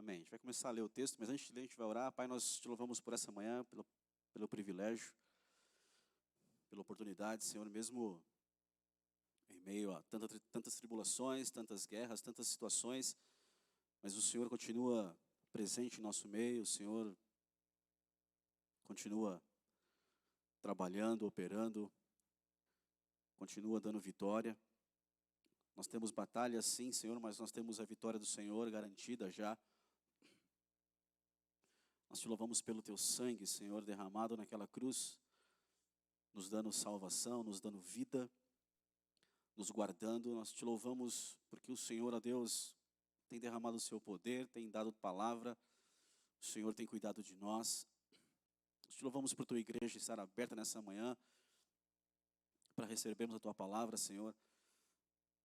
Amém. A gente vai começar a ler o texto, mas antes de ler, a gente vai orar. Pai, nós te louvamos por essa manhã, pelo privilégio, pela oportunidade, Senhor, mesmo em meio a tantas tribulações, tantas guerras, tantas situações, mas o Senhor continua presente em nosso meio, o Senhor continua trabalhando, operando, continua dando vitória. Nós temos batalhas sim, Senhor, mas nós temos a vitória do Senhor garantida já. Nós te louvamos pelo teu sangue, Senhor, derramado naquela cruz, nos dando salvação, nos dando vida, nos guardando. Nós te louvamos porque o Senhor, ó Deus, tem derramado o seu poder, tem dado palavra, o Senhor tem cuidado de nós. Nós te louvamos por tua igreja estar aberta nessa manhã, para recebermos a tua palavra, Senhor.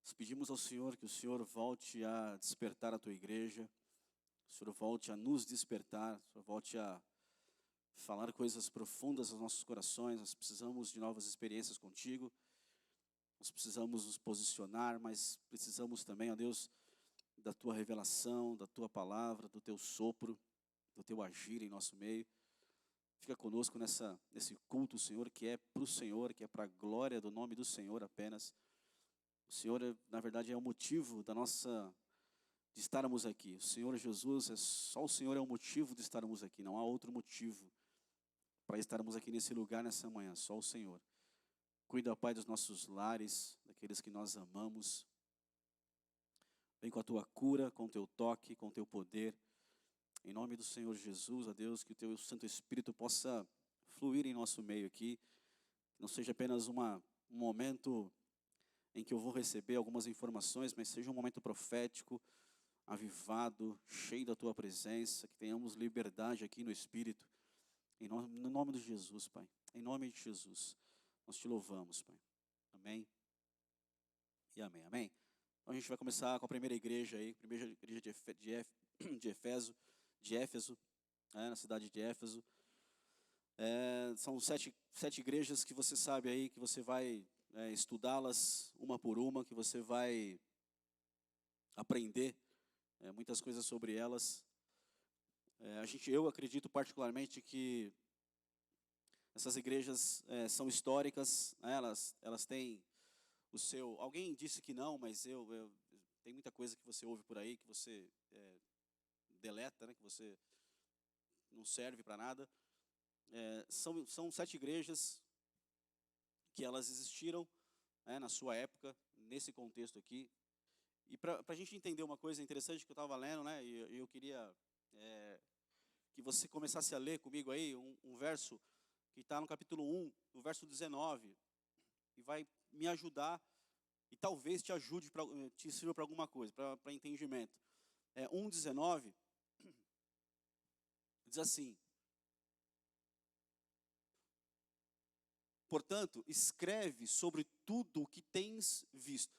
Nós pedimos ao Senhor que o Senhor volte a despertar a tua igreja, o Senhor volte a nos despertar, o Senhor volte a falar coisas profundas aos nossos corações. Nós precisamos de novas experiências contigo, nós precisamos nos posicionar, mas precisamos também, ó Deus, da tua revelação, da tua palavra, do teu sopro, do teu agir em nosso meio. Fica conosco nesse culto, Senhor, que é para o Senhor, que é para a glória do nome do Senhor apenas. O Senhor, na verdade, é o motivo de estarmos aqui. O Senhor Jesus, só o Senhor é o motivo de estarmos aqui. Não há outro motivo para estarmos aqui nesse lugar nessa manhã, só o Senhor. Cuida, Pai, dos nossos lares, daqueles que nós amamos. Vem com a tua cura, com o teu toque, com o teu poder. Em nome do Senhor Jesus, ó Deus, que o teu Santo Espírito possa fluir em nosso meio aqui. Que não seja apenas um momento em que eu vou receber algumas informações, mas seja um momento profético, avivado, cheio da tua presença, que tenhamos liberdade aqui no Espírito. No nome de Jesus, Pai. Em nome de Jesus, nós te louvamos, Pai. Amém e amém. Amém. Então a gente vai começar com a primeira igreja aí, primeira igreja de Éfeso, na cidade de Éfeso. São sete igrejas que você sabe aí, que você vai estudá-las uma por uma, que você vai aprender muitas coisas sobre elas. Eu acredito particularmente que essas igrejas são históricas, né? Elas têm o seu... Alguém disse que não, mas tem muita coisa que você ouve por aí, que você deleta, né? Que você não serve para nada. São 7 igrejas que elas existiram na sua época, nesse contexto aqui. E para a gente entender uma coisa interessante que eu estava lendo, né, e eu queria que você começasse a ler comigo aí um verso que está no capítulo 1, no verso 19, e vai me ajudar, e talvez te ajude, te sirva para alguma coisa, para entendimento. 1,19 diz assim: portanto, escreve sobre tudo o que tens visto.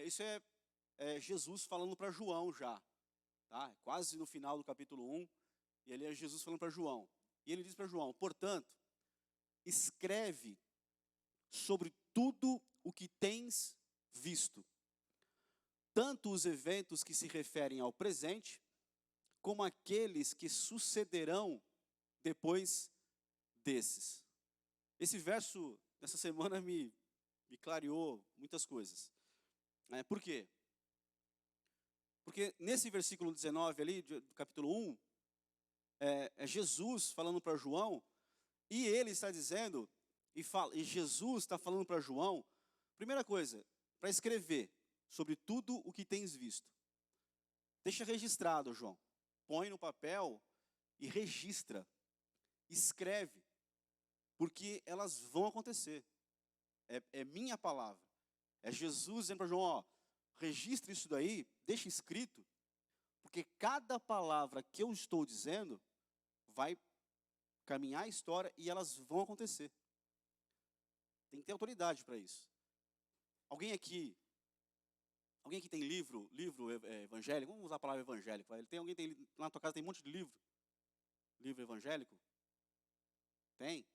Isso é Jesus falando para João já. Tá? Quase no final do capítulo 1. E ali é Jesus falando para João. E ele diz para João: portanto, escreve sobre tudo o que tens visto. Tanto os eventos que se referem ao presente, como aqueles que sucederão depois desses. Esse verso, nessa semana, me clareou muitas coisas. Por quê? Porque nesse versículo 19 ali, do capítulo 1, é Jesus falando para João, e ele está dizendo, e Jesus está falando para João, primeira coisa, para escrever sobre tudo o que tens visto. Deixa registrado, João. Põe no papel e registra. Escreve. Porque elas vão acontecer. É minha palavra. É Jesus dizendo para João, ó, registre isso daí, deixa escrito, porque cada palavra que eu estou dizendo vai caminhar a história e elas vão acontecer. Tem que ter autoridade para isso. Alguém aqui tem livro evangélico? Vamos usar a palavra evangélico. Alguém tem lá na tua casa tem um monte de livro evangélico? Tem?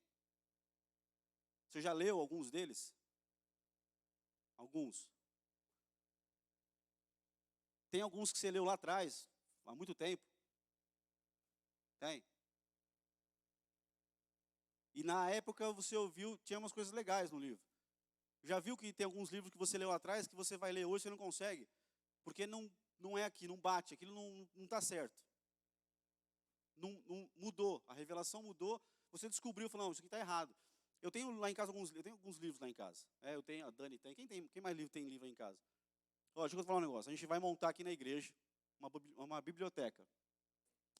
Você já leu alguns deles? Alguns. Tem alguns que você leu lá atrás, há muito tempo, Tem. E na época você ouviu, tinha umas coisas legais no livro. Já viu que tem alguns livros que você leu atrás, que você vai ler hoje e você não consegue? Porque não é aqui, não bate, aquilo não está certo. Não mudou, a revelação mudou, você descobriu, falou, não, isso aqui está errado. Eu tenho lá em casa alguns livros lá em casa. Eu tenho, a Dani tem. Quem mais tem livro aí em casa? Ó, deixa eu falar um negócio. A gente vai montar aqui na igreja uma biblioteca.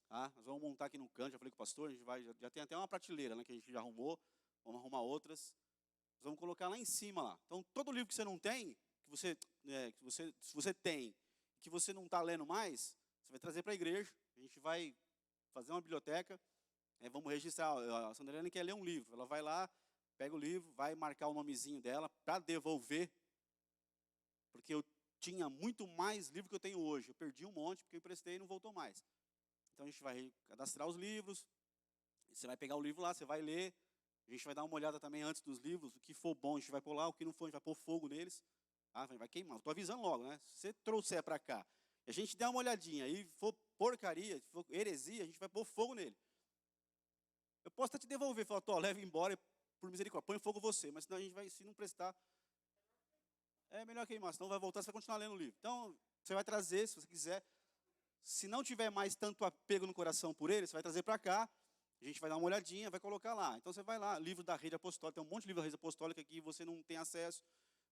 Tá? Nós vamos montar aqui no canto, já falei com o pastor, a gente vai, já tem até uma prateleira, né, que a gente já arrumou, vamos arrumar outras. Nós vamos colocar lá em cima lá. Então, todo livro que você não tem, se você tem, que você não está lendo mais, você vai trazer para a igreja, a gente vai fazer uma biblioteca, vamos registrar. A Sandrine quer ler um livro, ela vai lá, pega o livro, vai marcar o nomezinho dela para devolver, porque eu tinha muito mais livro que eu tenho hoje. Eu perdi um monte porque eu emprestei e não voltou mais. Então a gente vai cadastrar os livros, você vai pegar o livro lá, você vai ler, a gente vai dar uma olhada também antes dos livros, o que for bom a gente vai pôr lá, o que não for a gente vai pôr fogo neles, vai queimar. Estou avisando logo, né? Se você trouxer para cá, a gente der uma olhadinha e for porcaria, se for heresia, a gente vai pôr fogo nele. Eu posso até te devolver, falar, leva embora, por misericórdia, põe fogo você, mas senão a gente vai, se não prestar, é melhor queimar, senão vai voltar, você vai continuar lendo o livro. Então, você vai trazer, se você quiser. Se não tiver mais tanto apego no coração por ele, você vai trazer para cá, a gente vai dar uma olhadinha, vai colocar lá. Então você vai lá, livro da Rede Apostólica, tem um monte de livro da Rede Apostólica que você não tem acesso,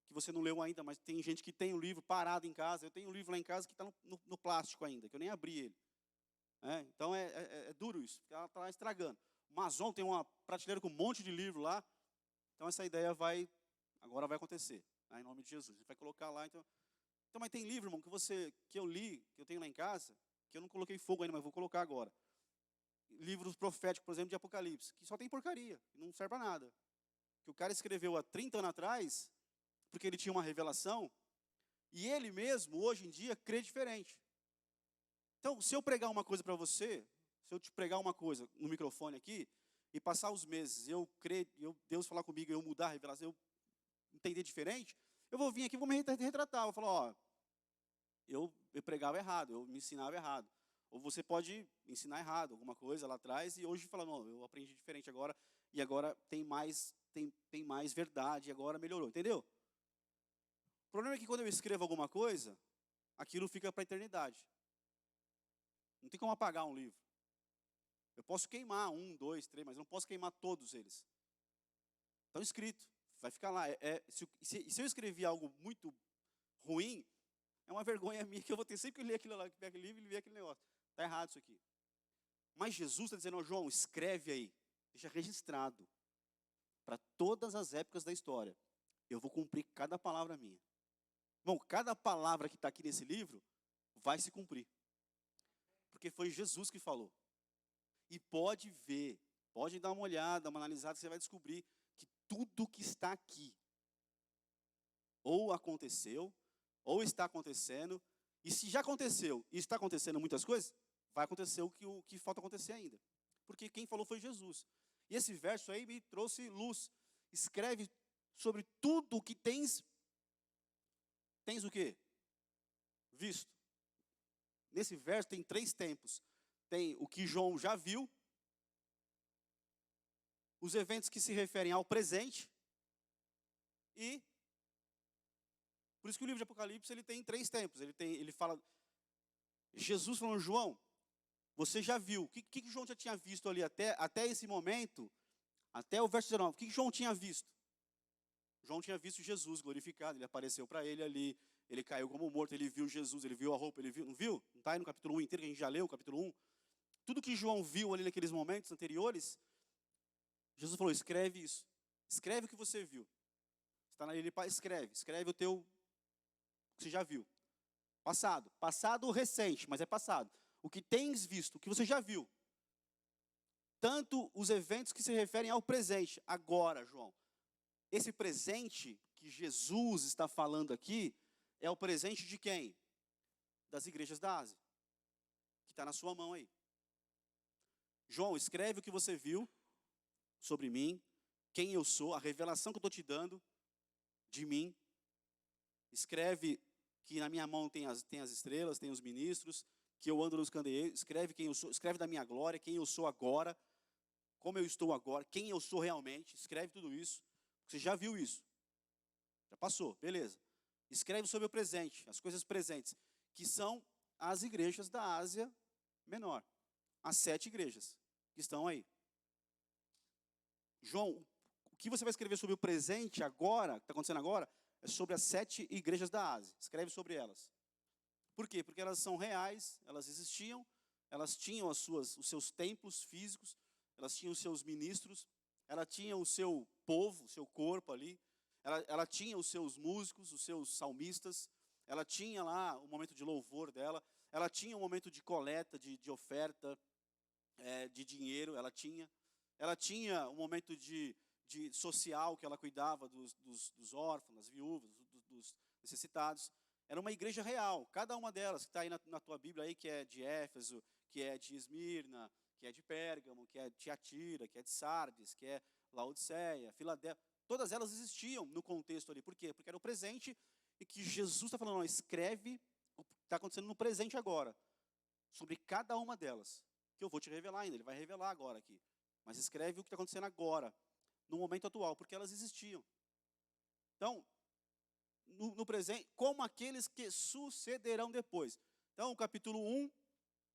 que você não leu ainda, mas tem gente que tem o livro parado em casa. Eu tenho um livro lá em casa que está no plástico ainda, que eu nem abri ele. Então é duro isso, porque ela está lá estragando. O Amazon tem uma prateleira com um monte de livro lá, então essa ideia agora vai acontecer, em nome de Jesus. A gente vai colocar lá, então, mas tem livro, irmão, que eu li, que eu tenho lá em casa, que eu não coloquei fogo ainda, mas vou colocar agora. Livros proféticos, por exemplo, de Apocalipse, que só tem porcaria, não serve para nada. Que o cara escreveu há 30 anos atrás, porque ele tinha uma revelação, e ele mesmo, hoje em dia, crê diferente. Então, se eu pregar uma coisa para você, se eu te pregar uma coisa no microfone aqui, e passar os meses, Deus falar comigo, eu mudar a revelação, eu entender diferente, eu vou vir aqui e vou me retratar. Vou falar, eu pregava errado, eu me ensinava errado. Ou você pode ensinar errado, alguma coisa lá atrás, e hoje fala, não, eu aprendi diferente agora, e agora tem mais verdade, e agora melhorou, entendeu? O problema é que quando eu escrevo alguma coisa, aquilo fica para a eternidade. Não tem como apagar um livro. Eu posso queimar 1, 2, 3, mas não posso queimar todos eles. Estão escritos, vai ficar lá. Se eu escrevi algo muito ruim, é uma vergonha minha que eu vou ter sempre que ler aquilo lá, que pega aquele livro e ler aquele negócio. Está errado isso aqui. Mas Jesus está dizendo, João, escreve aí, deixa registrado, para todas as épocas da história. Eu vou cumprir cada palavra minha. Bom, cada palavra que está aqui nesse livro vai se cumprir. Porque foi Jesus que falou. E pode ver, pode dar uma olhada, uma analisada, você vai descobrir que tudo que está aqui ou aconteceu, ou está acontecendo, e se já aconteceu e está acontecendo muitas coisas, vai acontecer o que falta acontecer ainda. Porque quem falou foi Jesus. E esse verso aí me trouxe luz. Escreve sobre tudo o que tens o quê? Visto. Nesse verso tem 3 tempos. Tem o que João já viu, os eventos que se referem ao presente, e por isso que o livro de Apocalipse ele tem 3 tempos. Ele fala, Jesus falando, João, você já viu. O que João já tinha visto ali até esse momento, até o verso 19? O que João tinha visto? João tinha visto Jesus glorificado, ele apareceu para ele ali, ele caiu como morto, ele viu Jesus, ele viu a roupa, ele viu, não viu? Não está aí no capítulo 1 inteiro, que a gente já leu o capítulo 1. Tudo que João viu ali naqueles momentos anteriores, Jesus falou, escreve isso. Escreve o que você viu. Está na ele, escreve o teu que você já viu. Passado recente, mas é passado. O que tens visto, o que você já viu. Tanto os eventos que se referem ao presente. Agora, João, esse presente que Jesus está falando aqui, é o presente de quem? Das igrejas da Ásia. Que está na sua mão aí. João, escreve o que você viu sobre mim, quem eu sou, a revelação que eu estou te dando de mim. Escreve que na minha mão tem as estrelas, tem os ministros, que eu ando nos candeeiros, escreve quem eu sou, escreve da minha glória, quem eu sou agora, como eu estou agora, quem eu sou realmente, escreve tudo isso. Você já viu isso, já passou, beleza. Escreve sobre o presente, as coisas presentes, que são as igrejas da Ásia Menor, as 7 igrejas que estão aí. João, o que você vai escrever sobre o presente agora, que está acontecendo agora, é sobre as 7 igrejas da Ásia. Escreve sobre elas. Por quê? Porque elas são reais, elas existiam, elas tinham os seus templos físicos, elas tinham os seus ministros, ela tinha o seu povo, o seu corpo ali, ela tinha os seus músicos, os seus salmistas, ela tinha lá o momento de louvor dela, ela tinha um momento de coleta, de oferta, de dinheiro, ela tinha um momento de social que ela cuidava dos órfãos, das viúvas, dos necessitados. Era uma igreja real, cada uma delas, que está aí na tua Bíblia, aí, que é de Éfeso, que é de Esmirna, que é de Pérgamo, que é de Tiatira, que é de Sardes, que é Laodiceia, Filadélfia. Todas elas existiam no contexto ali. Por quê? Porque era o presente e que Jesus está falando, não, escreve o que está acontecendo no presente agora, sobre cada uma delas, que eu vou te revelar ainda, ele vai revelar agora aqui. Mas escreve o que está acontecendo agora, no momento atual, porque elas existiam. Então, no presente, como aqueles que sucederão depois. Então, o capítulo 1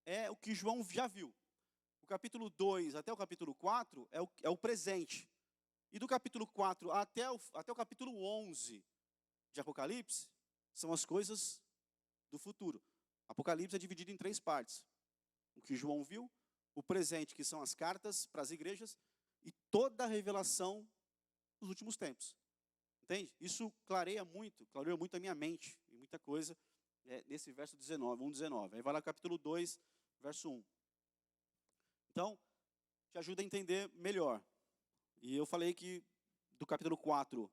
é o que João já viu. O capítulo 2 até o capítulo 4 é o presente. E do capítulo 4 até o capítulo 11 de Apocalipse, são as coisas do futuro. Apocalipse é dividido em 3 partes. O que João viu, o presente, que são as cartas para as igrejas, e toda a revelação dos últimos tempos. Entende? Isso clareia muito a minha mente, e muita coisa, nesse verso 19, 1:19. Aí vai lá capítulo 2, verso 1. Então, te ajuda a entender melhor. E eu falei que do capítulo 4,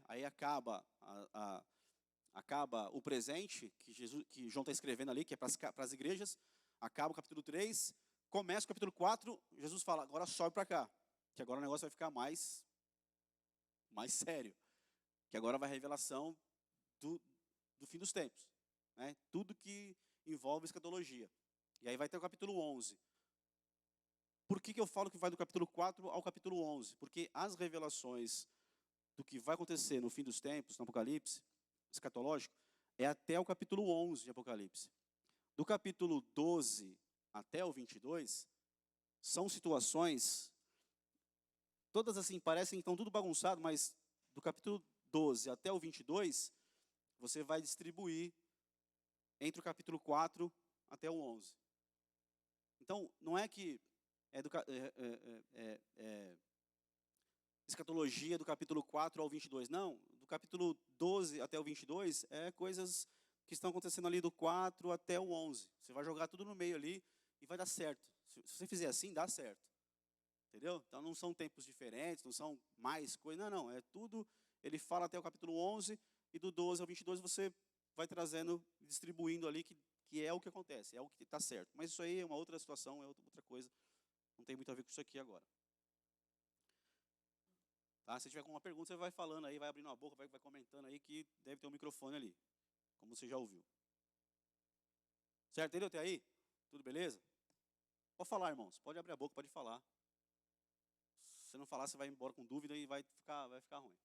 aí acaba o presente, que João está escrevendo ali, que é para as igrejas, acaba o capítulo 3, começa o capítulo 4, Jesus fala, agora sobe para cá, que agora o negócio vai ficar mais sério, que agora vai a revelação do fim dos tempos, tudo que envolve escatologia. E aí vai ter o capítulo 11. Por que eu falo que vai do capítulo 4 ao capítulo 11? Porque as revelações do que vai acontecer no fim dos tempos, no Apocalipse, escatológico, é até o capítulo 11 de Apocalipse. Do capítulo 12 até o 22, são situações, todas assim, parecem que estão tudo bagunçado, mas do capítulo 12 até o 22, você vai distribuir entre o capítulo 4 até o 11. Então, não é que escatologia do capítulo 4 ao 22. Não, do capítulo 12 até o 22 é coisas que estão acontecendo ali do 4 até o 11. Você vai jogar tudo no meio ali e vai dar certo. Se você fizer assim, dá certo. Entendeu? Então não são tempos diferentes, não são mais coisas. Não, é tudo. Ele fala até o capítulo 11 e do 12 ao 22 você vai trazendo, distribuindo ali que é o que acontece, é o que está certo. Mas isso aí é uma outra situação, é outra coisa. Não tem muito a ver com isso aqui agora. Tá? Se tiver alguma pergunta, você vai falando aí, vai abrindo a boca, vai comentando aí, que deve ter um microfone ali, como você já ouviu. Certo? Entendeu até aí? Tudo beleza? Pode falar, irmãos. Pode abrir a boca, pode falar. Se você não falar, você vai embora com dúvida e vai ficar ruim.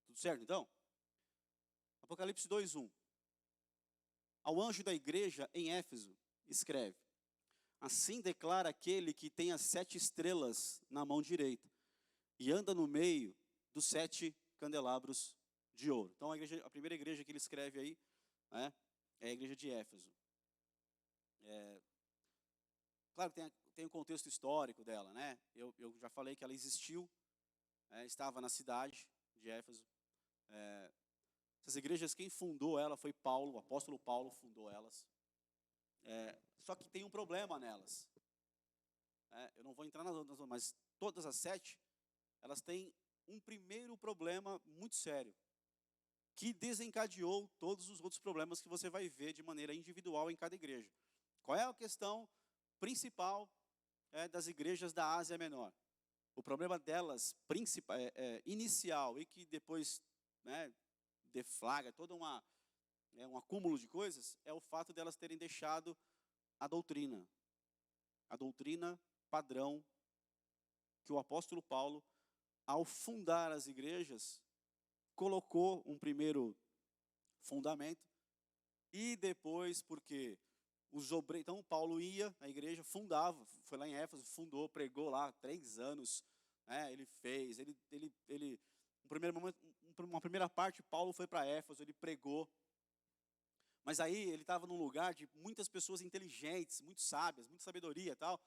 Tudo certo, então? Apocalipse 2:1. Ao anjo da igreja em Éfeso, escreve: assim declara aquele que tem as 7 estrelas na mão direita e anda no meio dos 7 candelabros de ouro. Então, a primeira igreja que ele escreve aí é a igreja de Éfeso. Claro que tem o contexto histórico dela, né? Eu já falei que ela existiu, estava na cidade de Éfeso. Essas igrejas, quem fundou ela foi Paulo, o apóstolo Paulo fundou elas. Só que tem um problema nelas. Eu não vou entrar nas outras, mas todas as 7, elas têm um primeiro problema muito sério, que desencadeou todos os outros problemas que você vai ver de maneira individual em cada igreja. Qual é a questão principal das igrejas da Ásia Menor? O problema delas inicial e que depois deflagra, um acúmulo de coisas, é o fato delas terem deixado a doutrina padrão que o apóstolo Paulo, ao fundar as igrejas, colocou um primeiro fundamento, e depois, porque os obreiros, então Paulo ia à igreja, fundava, foi lá em Éfeso, fundou, pregou lá 3 anos, ele fez, um primeiro momento, uma primeira parte, Paulo foi para Éfeso, ele pregou, mas aí ele estava num lugar de muitas pessoas inteligentes, muito sábias, muita sabedoria e tal,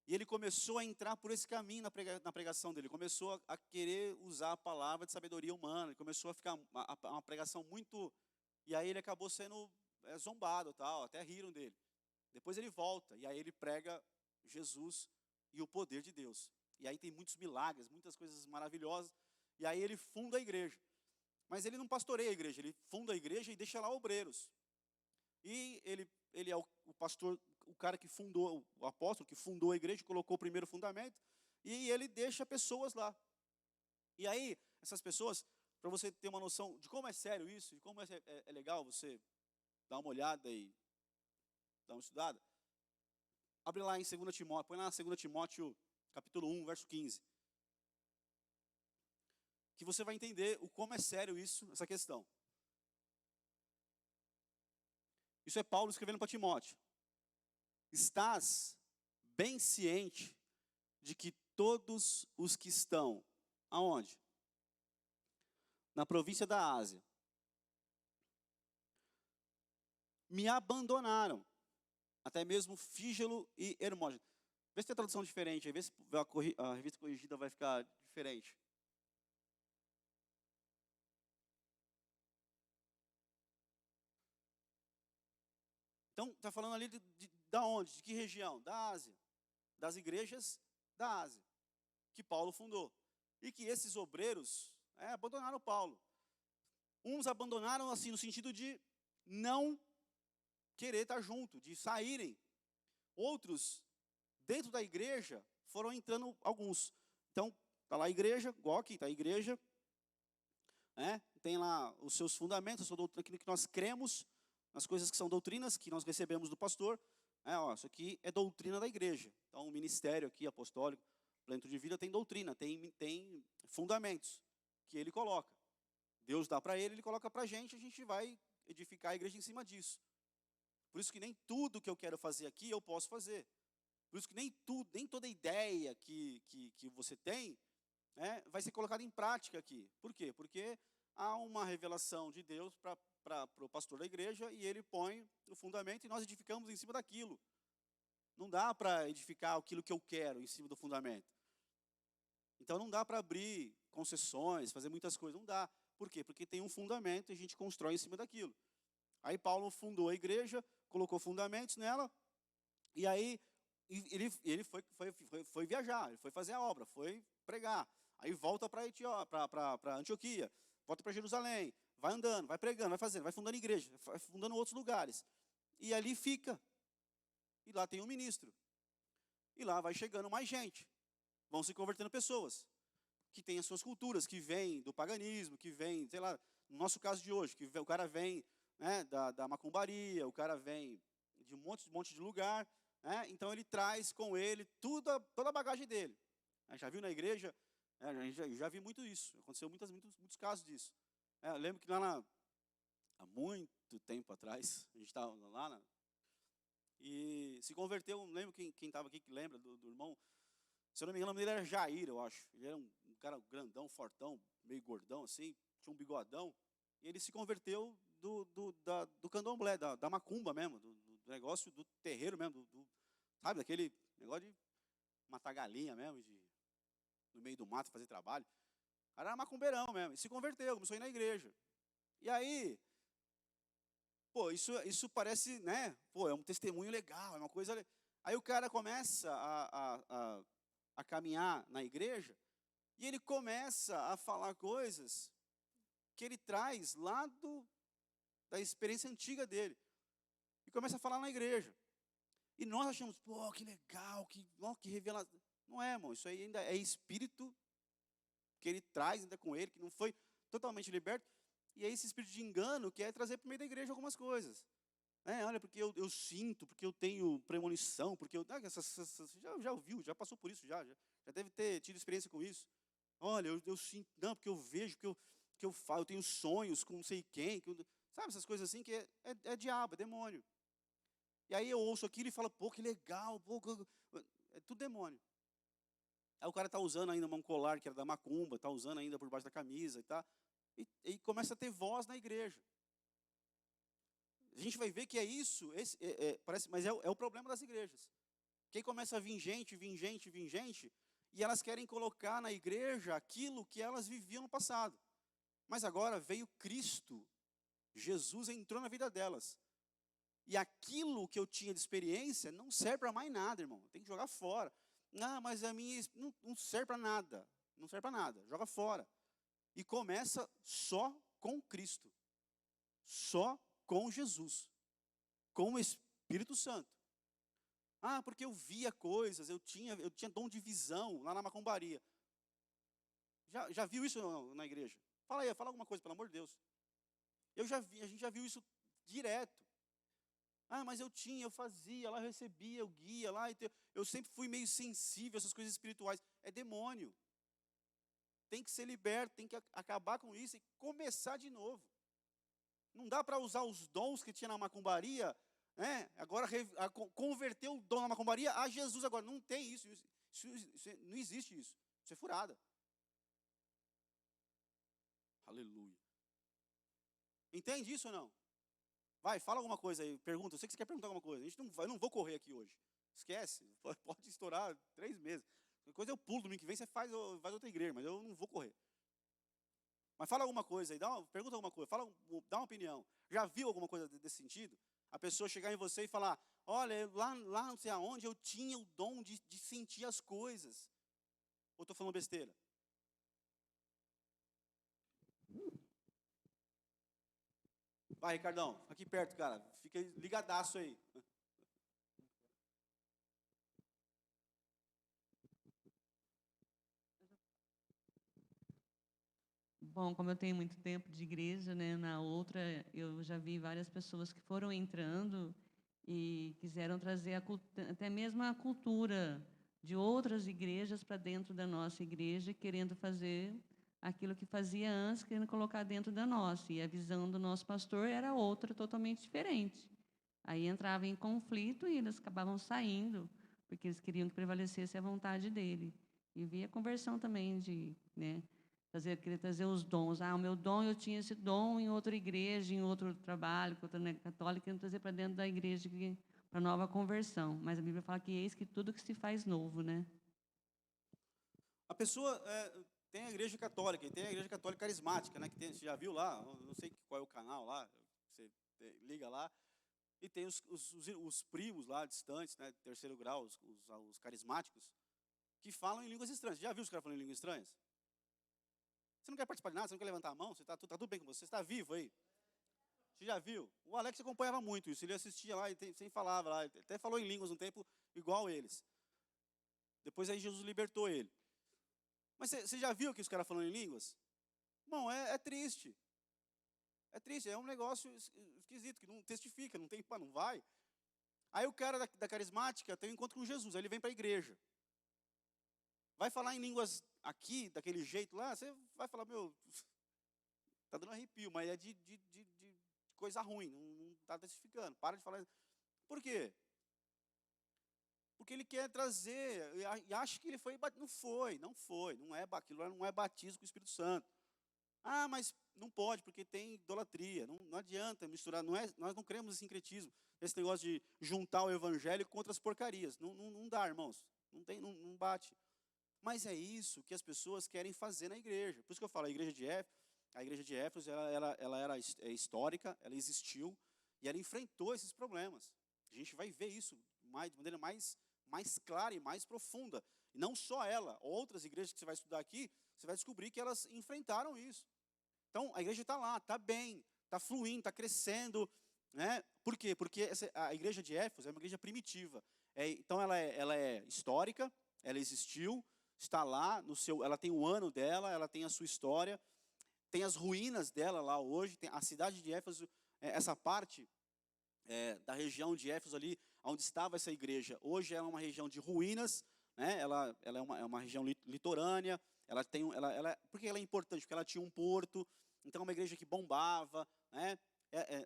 e ele começou a entrar por esse caminho na pregação dele, começou a querer usar a palavra de sabedoria humana, ele começou a ficar uma pregação muito, e aí ele acabou sendo zombado, tal, até riram dele. Depois ele volta, e aí ele prega Jesus e o poder de Deus. E aí tem muitos milagres, muitas coisas maravilhosas, e aí ele funda a igreja. Mas ele não pastoreia a igreja, ele funda a igreja e deixa lá obreiros. E ele é o pastor, o cara que fundou, o apóstolo que fundou a igreja, colocou o primeiro fundamento, e ele deixa pessoas lá. E aí, essas pessoas, para você ter uma noção de como é sério isso, de como é legal você dar uma olhada e dar uma estudada, abre lá em 2 Timóteo, põe lá na 2 Timóteo, capítulo 1, verso 15. Que você vai entender o como é sério isso, essa questão. Isso é Paulo escrevendo para Timóteo. Estás bem ciente de que todos os que estão, aonde? Na província da Ásia, me abandonaram, até mesmo Fígelo e Hermógenes. Vê se tem tradução diferente, vê se a revista corrigida vai ficar diferente. Então, está falando ali da onde? De que região? Da Ásia. Das igrejas da Ásia, que Paulo fundou. E que esses obreiros abandonaram Paulo. Uns abandonaram assim no sentido de não querer estar junto, de saírem. Outros, dentro da igreja, foram entrando alguns. Então, está lá a igreja, igual aqui, está a igreja, tem lá os seus fundamentos, aquilo que nós cremos, as coisas que são doutrinas, que nós recebemos do pastor. Isso aqui é doutrina da igreja. Então, o ministério aqui, apostólico, Pleno de Vida, tem doutrina, tem fundamentos que ele coloca. Deus dá para ele coloca para a gente vai edificar a igreja em cima disso. Por isso que nem tudo que eu quero fazer aqui, eu posso fazer. Por isso que nem toda ideia que você tem, vai ser colocada em prática aqui. Por quê? Porque há uma revelação de Deus para o pastor da igreja, e ele põe o fundamento e nós edificamos em cima daquilo. Não dá para edificar aquilo que eu quero em cima do fundamento. Então não dá para abrir concessões, fazer muitas coisas, não dá. Por quê? Porque tem um fundamento e a gente constrói em cima daquilo. Aí Paulo fundou a igreja, colocou fundamentos nela, e aí ele foi viajar, ele foi fazer a obra, foi pregar. Aí volta para Antioquia, volta para Jerusalém, vai andando, vai pregando, vai fazendo, vai fundando igreja, vai fundando outros lugares. E ali fica. E lá tem um ministro. E lá vai chegando mais gente. Vão se convertendo pessoas que têm as suas culturas, que vêm do paganismo, que vêm, sei lá, no nosso caso de hoje, que o cara vem da macumbaria, o cara vem de um monte de lugar, então ele traz com ele toda a bagagem dele. Já viu na igreja? Já vi muito isso, aconteceu muitos casos disso. Eu lembro que há muito tempo atrás, a gente estava lá, e se converteu, não lembro quem estava aqui que lembra do irmão, se eu não me engano, o nome dele era Jair, eu acho. Ele era um cara grandão, fortão, meio gordão assim, tinha um bigodão, e ele se converteu do candomblé, da macumba mesmo, do negócio do terreiro mesmo, sabe, daquele negócio de matar galinha mesmo, no meio do mato fazer trabalho. O cara era macumbeirão mesmo, e se converteu, começou a ir na igreja. E aí, isso parece, é um testemunho legal, é uma coisa. Aí o cara começa a caminhar na igreja, e ele começa a falar coisas que ele traz lá da experiência antiga dele. E começa a falar na igreja. E nós achamos, que legal, que revelação. Não é, irmão, isso aí ainda é espírito que ele traz ainda com ele, que não foi totalmente liberto. E aí esse espírito de engano quer trazer para o meio da igreja algumas coisas. Olha, porque eu sinto, porque eu tenho premonição, porque eu... já ouviu, já passou por isso, já deve ter tido experiência com isso. Olha, eu sinto, não, porque eu vejo, que eu falo, eu tenho sonhos com não sei quem, sabe, essas coisas assim, que é diabo, é demônio. E aí eu ouço aquilo e falo, pô, que legal, pô, é tudo demônio. Aí o cara está usando ainda um colar que era da macumba, está usando ainda por baixo da camisa e começa a ter voz na igreja. A gente vai ver que é isso, parece, mas é o problema das igrejas. Que começa a vir gente, e elas querem colocar na igreja aquilo que elas viviam no passado. Mas agora veio Cristo, Jesus entrou na vida delas. E aquilo que eu tinha de experiência não serve para mais nada, irmão. Tem que jogar fora. Ah, mas a minha não serve para nada. Não serve para nada. Joga fora. E começa só com Cristo. Só com Jesus. Com o Espírito Santo. Ah, porque eu via coisas, eu tinha dom de visão lá na macumbaria. Já viu isso na igreja? Fala aí, fala alguma coisa, pelo amor de Deus. A gente já viu isso direto. Ah, mas eu fazia, lá eu recebia, eu guia lá, eu sempre fui meio sensível a essas coisas espirituais. É demônio. Tem que ser liberto, tem que acabar com isso e começar de novo. Não dá para usar os dons que tinha na macumbaria, agora converter o dom na macumbaria a Jesus agora. Não tem isso, não existe isso. Isso é furada. Aleluia. Entende isso ou não? Vai, fala alguma coisa aí, pergunta. Eu sei que você quer perguntar alguma coisa. Eu não vou correr aqui hoje. Esquece, pode estourar 3 meses. Qualquer coisa eu pulo domingo que vem, você faz outra igreja, mas eu não vou correr. Mas fala alguma coisa aí, pergunta alguma coisa, dá uma opinião. Já viu alguma coisa desse sentido? A pessoa chegar em você e falar, olha, lá não sei aonde eu tinha o dom de sentir as coisas. Ou estou falando besteira? Vai, Ricardão, aqui perto, cara. Fica ligadaço aí. Bom, como eu tenho muito tempo de igreja, né, na outra eu já vi várias pessoas que foram entrando e quiseram trazer até mesmo a cultura de outras igrejas para dentro da nossa igreja, querendo fazer aquilo que fazia antes, querendo colocar dentro da nossa. E a visão do nosso pastor era outra, totalmente diferente. Aí entrava em conflito e eles acabavam saindo, porque eles queriam que prevalecesse a vontade dele. E via conversão também de, né, querer trazer os dons. Ah, o meu dom, eu tinha esse dom em outra igreja, em outro trabalho, com outra, né, católica, querendo trazer para dentro da igreja para nova conversão. Mas a Bíblia fala que eis que tudo que se faz novo, né? A pessoa tem a igreja católica, e tem a igreja católica carismática, né? Você já viu lá, não sei qual é o canal lá, você liga lá, e tem os primos lá, distantes, né? Terceiro grau, os carismáticos, que falam em línguas estranhas. Já viu os caras falando em línguas estranhas? Você não quer participar de nada, você não quer levantar a mão, tá tudo bem com você está vivo aí. Você já viu? O Alex acompanhava muito isso, ele assistia lá e sempre falava lá, até falou em línguas um tempo igual eles. Depois aí Jesus libertou ele. Mas você já viu que os caras falando em línguas? Bom, é triste. É triste, é um negócio esquisito, que não testifica, não vai. Aí o cara da carismática tem um encontro com Jesus, aí ele vem para a igreja. Vai falar em línguas aqui, daquele jeito lá, você vai falar, meu, tá dando arrepio, mas é de coisa ruim, não está testificando. Para de falar. Por quê? Porque ele quer trazer, e acha que ele foi batido. Não foi, aquilo não é batismo com o Espírito Santo. Ah, mas não pode, porque tem idolatria, não adianta misturar, nós não cremos em sincretismo, esse negócio de juntar o evangelho com outras porcarias, não dá, irmãos, não bate. Mas é isso que as pessoas querem fazer na igreja, por isso que eu falo, a igreja de Éfeso, ela era histórica, ela existiu, e ela enfrentou esses problemas. A gente vai ver isso de maneira mais clara e mais profunda. E não só ela, outras igrejas que você vai estudar aqui, você vai descobrir que elas enfrentaram isso. Então, a igreja está lá, está bem, está fluindo, está crescendo. Né? Por quê? Porque a igreja de Éfeso é uma igreja primitiva. Então, ela é histórica, ela existiu, está lá, ela tem o ano dela, ela tem a sua história. tem as ruínas dela lá hoje, tem a cidade de Éfeso, essa parte da região de Éfeso ali, onde estava essa igreja. Hoje é uma região de ruínas, né? Ela é uma região litorânea, porque ela é importante? Porque ela tinha um porto, então é uma igreja que bombava, né?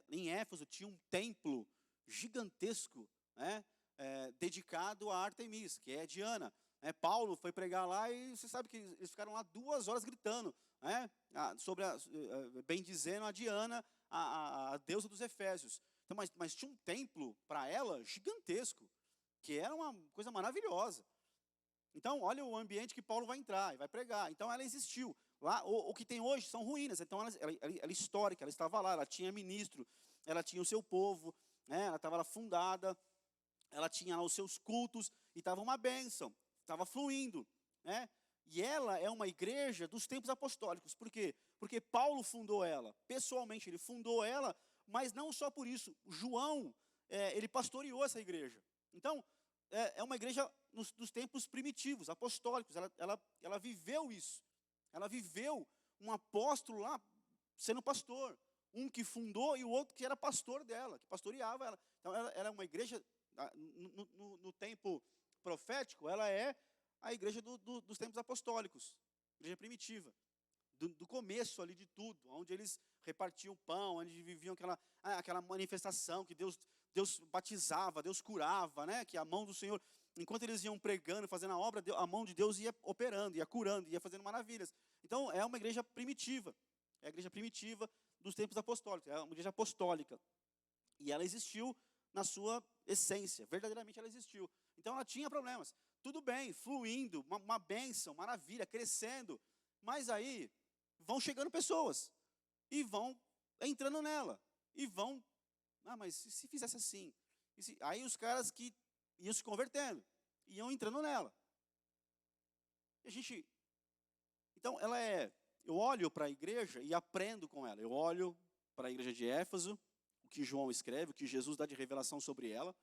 Em Éfeso tinha um templo gigantesco, né? Dedicado a Artemis, que é Diana. Paulo foi pregar lá e você sabe que eles ficaram lá 2 horas gritando, né? Bendizendo a Diana, a deusa dos Efésios. Então, mas tinha um templo para ela gigantesco, que era uma coisa maravilhosa. Então, olha o ambiente que Paulo vai entrar e vai pregar. Então, ela existiu. Lá, o que tem hoje são ruínas. Então, ela é histórica, ela estava lá, ela tinha ministro, ela tinha o seu povo, né? Ela estava lá fundada, ela tinha lá os seus cultos, e estava uma bênção, estava fluindo, né? E ela é uma igreja dos tempos apostólicos. Por quê? Porque Paulo fundou ela, pessoalmente, ele fundou ela, mas não só por isso. João, ele pastoreou essa igreja. Então, é uma igreja dos tempos primitivos, apostólicos. Ela viveu isso. Ela viveu um apóstolo lá sendo pastor. Um que fundou e o outro que era pastor dela, que pastoreava ela. Então, ela é uma igreja, no tempo profético, ela é a igreja dos tempos apostólicos. Igreja primitiva. Do começo ali de tudo, onde eles repartiam pão, onde viviam aquela manifestação que Deus batizava, Deus curava, né? Que a mão do Senhor, enquanto eles iam pregando, fazendo a obra, a mão de Deus ia operando, ia curando, ia fazendo maravilhas. Então, é uma igreja primitiva. É a igreja primitiva dos tempos apostólicos. É uma igreja apostólica. E ela existiu na sua essência. Verdadeiramente ela existiu. Então, ela tinha problemas. Tudo bem, fluindo, uma bênção, maravilha, crescendo. Mas aí, vão chegando pessoas. E vão entrando nela. E vão, mas se fizesse assim? Aí os caras que iam se convertendo, iam entrando nela. Então, eu olho para a igreja e aprendo com ela. Eu olho para a igreja de Éfeso, o que João escreve, o que Jesus dá de revelação sobre ela.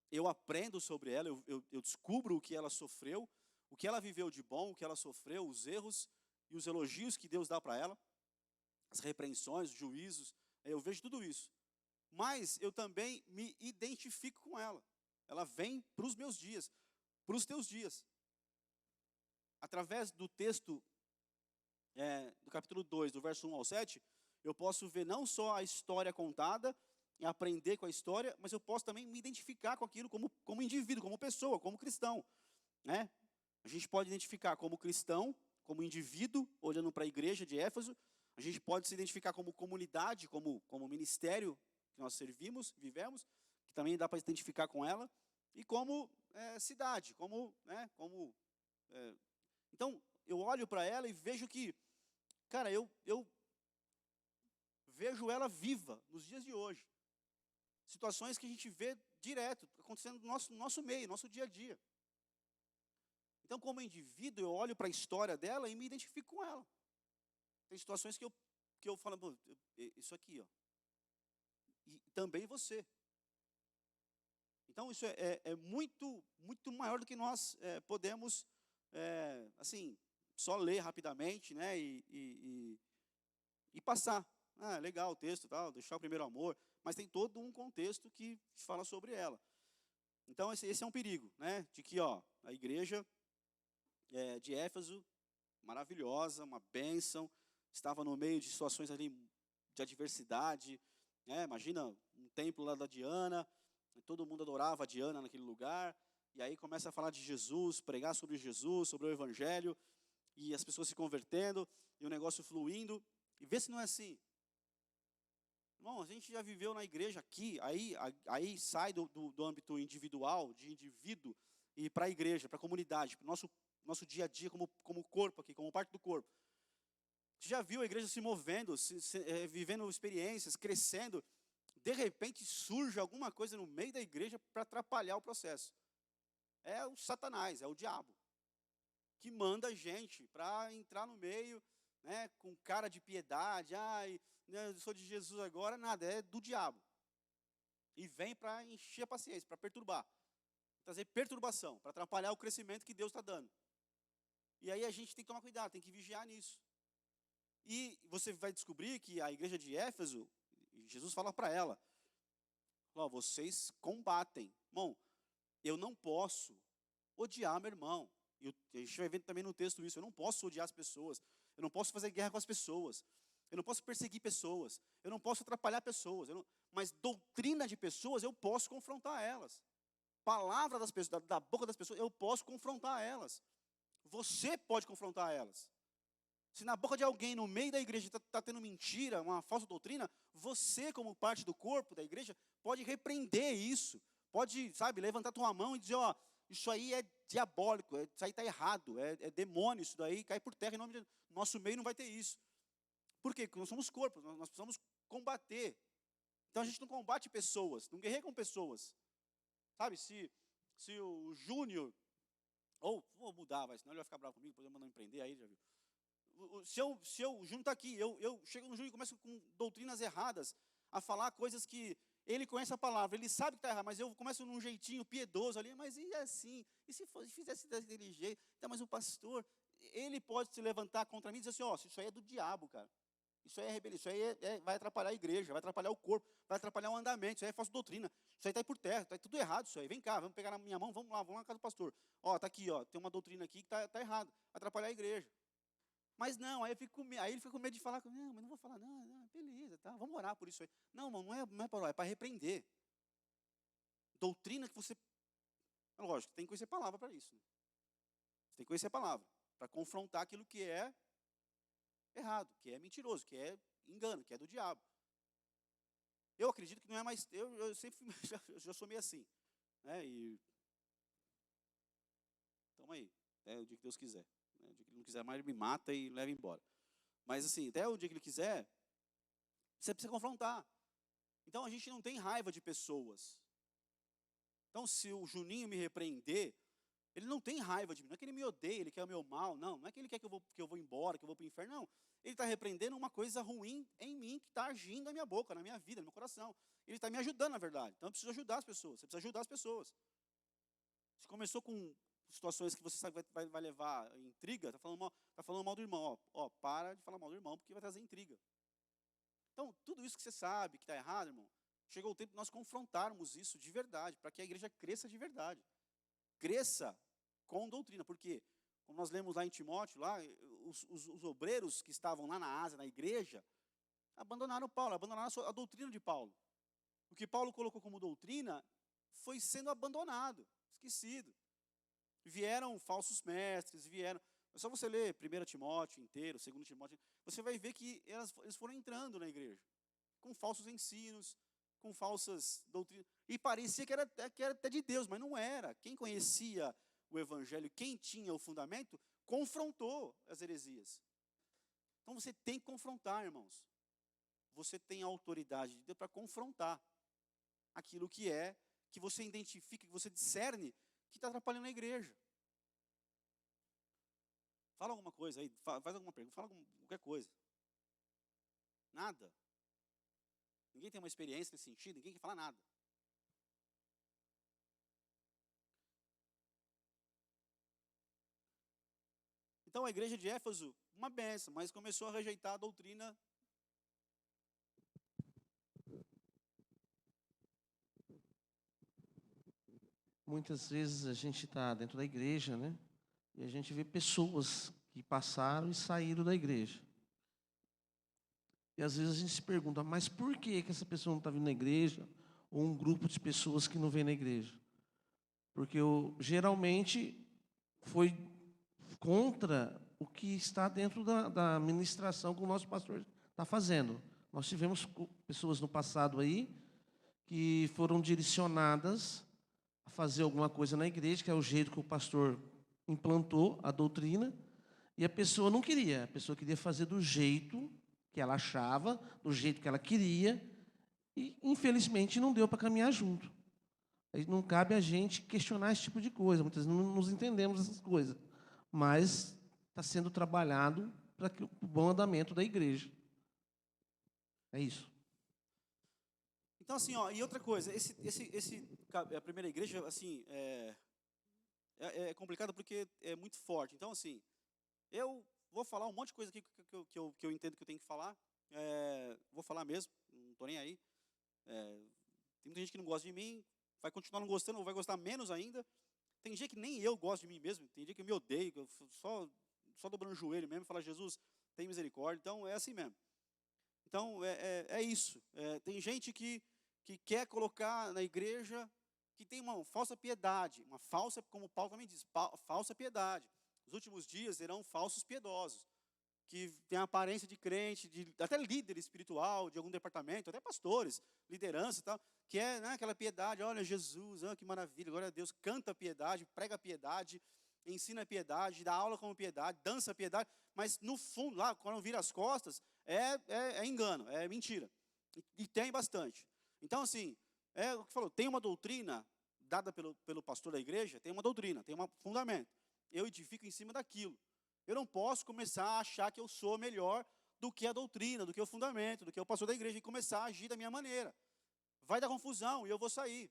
Eu aprendo sobre ela, eu descubro o que ela sofreu, o que ela viveu de bom, o que ela sofreu, os erros e os elogios que Deus dá para ela, as repreensões, os juízos, eu vejo tudo isso. Mas eu também me identifico com ela. Ela vem para os meus dias, para os teus dias. Através do texto do capítulo 2, do verso 1 ao 7, eu posso ver não só a história contada e aprender com a história, mas eu posso também me identificar com aquilo como indivíduo, como pessoa, como cristão, né? A gente pode identificar como cristão, como indivíduo, olhando para a igreja de Éfeso. A gente pode se identificar como comunidade, como ministério que nós servimos, vivemos, que também dá para se identificar com ela, e como cidade, então, eu olho para ela e vejo que, cara, eu vejo ela viva nos dias de hoje. Situações que a gente vê direto, acontecendo no nosso meio, nosso dia a dia. Então, como indivíduo, eu olho para a história dela e me identifico com ela. Tem situações que eu falo, isso aqui, ó. E também você. Então, isso é muito, muito maior do que nós podemos, assim, só ler rapidamente, né, e passar. Legal o texto, tal, deixar o primeiro amor, mas tem todo um contexto que fala sobre ela. Então, esse é um perigo, né, de que, a igreja de Éfeso, maravilhosa, uma bênção, estava no meio de situações ali de adversidade, imagina um templo lá da Diana, todo mundo adorava a Diana naquele lugar, e aí começa a falar de Jesus, pregar sobre Jesus, sobre o Evangelho, e as pessoas se convertendo, e o negócio fluindo, e vê se não é assim. Irmão, a gente já viveu na igreja aqui, aí sai do âmbito individual, de indivíduo, e para a igreja, para a comunidade, para o nosso dia a dia como corpo aqui, como parte do corpo. Você já viu a igreja se movendo, vivendo experiências, crescendo, de repente surge alguma coisa no meio da igreja para atrapalhar o processo. É o Satanás, é o diabo, que manda a gente para entrar no meio, né, com cara de piedade, eu sou de Jesus agora, nada, é do diabo. E vem para encher a paciência, para perturbar, trazer perturbação, para atrapalhar o crescimento que Deus está dando. E aí a gente tem que tomar cuidado, tem que vigiar nisso. E você vai descobrir que a igreja de Éfeso, Jesus fala para ela, ó, vocês combatem. Irmão, eu não posso odiar meu irmão. E a gente vai ver também no texto isso. Eu não posso odiar as pessoas. Eu não posso fazer guerra com as pessoas. Eu não posso perseguir pessoas. Eu não posso atrapalhar pessoas. Mas doutrina de pessoas, eu posso confrontar elas. Palavra das pessoas, da boca das pessoas, eu posso confrontar elas. Você pode confrontar elas. Se na boca de alguém, no meio da igreja, está tendo mentira, uma falsa doutrina, você, como parte do corpo da igreja, pode repreender isso. Pode, sabe, levantar tua mão e dizer, ó, isso aí é diabólico, isso aí está errado, é demônio, isso daí cai por terra, em nome de nosso meio não vai ter isso. Por quê? Porque nós somos corpos, nós precisamos combater. Então a gente não combate pessoas, não guerreia com pessoas. Sabe, se o Júnior, ou vou mudar, senão ele vai ficar bravo comigo, depois eu mando empreender, aí já viu. Se o Júnior está aqui, eu chego no Júnior e começo com doutrinas erradas, a falar coisas que ele conhece a palavra, ele sabe que está errado, mas eu começo num jeitinho piedoso ali, mas e assim? E se fizesse daquele jeito? Então, mas o pastor, ele pode se levantar contra mim e dizer assim, ó, isso aí é do diabo, cara. Isso aí é rebelião, isso aí vai atrapalhar a igreja, vai atrapalhar o corpo, vai atrapalhar o andamento, isso aí é falsa doutrina, isso aí está aí por terra, está tudo errado isso aí. Vem cá, vamos pegar na minha mão, vamos lá na casa do pastor. Ó, está aqui, ó, tem uma doutrina aqui que está errado, vai atrapalhar a igreja. Mas não, aí ele fica com medo de falar, não, mas não vou falar, não, beleza, tá, vamos orar por isso aí. Não, irmão, não é para orar, é para repreender. Doutrina que você, lógico, tem que conhecer a palavra para isso. Né? Você tem que conhecer a palavra, para confrontar aquilo que é errado, que é mentiroso, que é engano, que é do diabo. Eu acredito que não é mais, eu sempre já sou meio assim. Né, e tamo aí, até o dia que Deus quiser. O dia que ele não quiser mais, ele me mata e leva embora. Mas assim, até o dia que ele quiser, você precisa confrontar. Então a gente não tem raiva de pessoas. Então se o Juninho me repreender, ele não tem raiva de mim. Não é que ele me odeia, ele quer o meu mal. Não é que ele quer que eu vou embora, que eu vou para o inferno. Não. Ele está repreendendo uma coisa ruim em mim, que está agindo na minha boca, na minha vida, no meu coração. Ele está me ajudando, na verdade. Então eu preciso ajudar as pessoas. Você precisa ajudar as pessoas. Se começou com situações que você sabe que vai levar intriga, está falando mal do irmão. Ó, para de falar mal do irmão, porque vai trazer intriga. Então, tudo isso que você sabe que está errado, irmão, chegou o tempo de nós confrontarmos isso de verdade, para que a igreja cresça de verdade. Cresça com doutrina, porque, como nós lemos lá em Timóteo, lá, os obreiros que estavam lá na Ásia, na igreja, abandonaram Paulo, abandonaram a doutrina de Paulo. O que Paulo colocou como doutrina foi sendo abandonado, esquecido. Vieram falsos mestres, é só você ler 1 Timóteo inteiro, 2 Timóteo, você vai ver que eles foram entrando na igreja, com falsos ensinos, com falsas doutrinas, e parecia que era até de Deus, mas não era. Quem conhecia o evangelho, quem tinha o fundamento, confrontou as heresias. Então você tem que confrontar, irmãos. Você tem a autoridade de Deus para confrontar aquilo que você identifica, que você discerne, que está atrapalhando a igreja. Fala alguma coisa aí, faz alguma pergunta, fala qualquer coisa. Nada. Ninguém tem uma experiência nesse sentido, ninguém quer falar nada. Então a igreja de Éfeso, uma benção, mas começou a rejeitar a doutrina. Muitas vezes a gente está dentro da igreja, né? E a gente vê pessoas que passaram e saíram da igreja. E às vezes a gente se pergunta, mas por que essa pessoa não está vindo na igreja? Ou um grupo de pessoas que não vem na igreja? Porque geralmente foi contra o que está dentro da ministração que o nosso pastor está fazendo. Nós tivemos pessoas no passado aí que foram direcionadas a fazer alguma coisa na igreja, que é o jeito que o pastor implantou a doutrina, e a pessoa não queria. A pessoa queria fazer do jeito que ela achava, do jeito que ela queria, e infelizmente não deu para caminhar junto. Aí não cabe a gente questionar esse tipo de coisa, muitas vezes não nos entendemos essas coisas, mas está sendo trabalhado para o bom andamento da igreja. É isso. Então, assim, ó, e outra coisa, a primeira igreja, assim, é complicado porque é muito forte. Então, assim, eu vou falar um monte de coisa aqui que eu entendo que eu tenho que falar. Vou falar mesmo, não estou nem aí. Tem muita gente que não gosta de mim, vai continuar não gostando, ou vai gostar menos ainda. Tem dia que nem eu gosto de mim mesmo, tem dia que eu me odeio, que eu só dobrando o joelho mesmo e falar, Jesus, tem misericórdia. Então, é assim mesmo. Então, é isso. Tem gente que quer colocar na igreja, que tem uma falsa piedade, como Paulo também diz, falsa piedade. Nos últimos dias serão falsos piedosos, que têm a aparência de crente, até líder espiritual de algum departamento, até pastores, liderança e tal, que é, né, aquela piedade, olha Jesus, que maravilha, glória a Deus, canta a piedade, prega a piedade, ensina a piedade, dá aula com piedade, dança a piedade, mas no fundo, lá, quando vira as costas, é engano, é mentira. E tem bastante. Então, assim, o que falou, tem uma doutrina dada pelo pastor da igreja, tem uma doutrina, tem um fundamento. Eu edifico em cima daquilo. Eu não posso começar a achar que eu sou melhor do que a doutrina, do que o fundamento, do que o pastor da igreja, e começar a agir da minha maneira. Vai dar confusão e eu vou sair.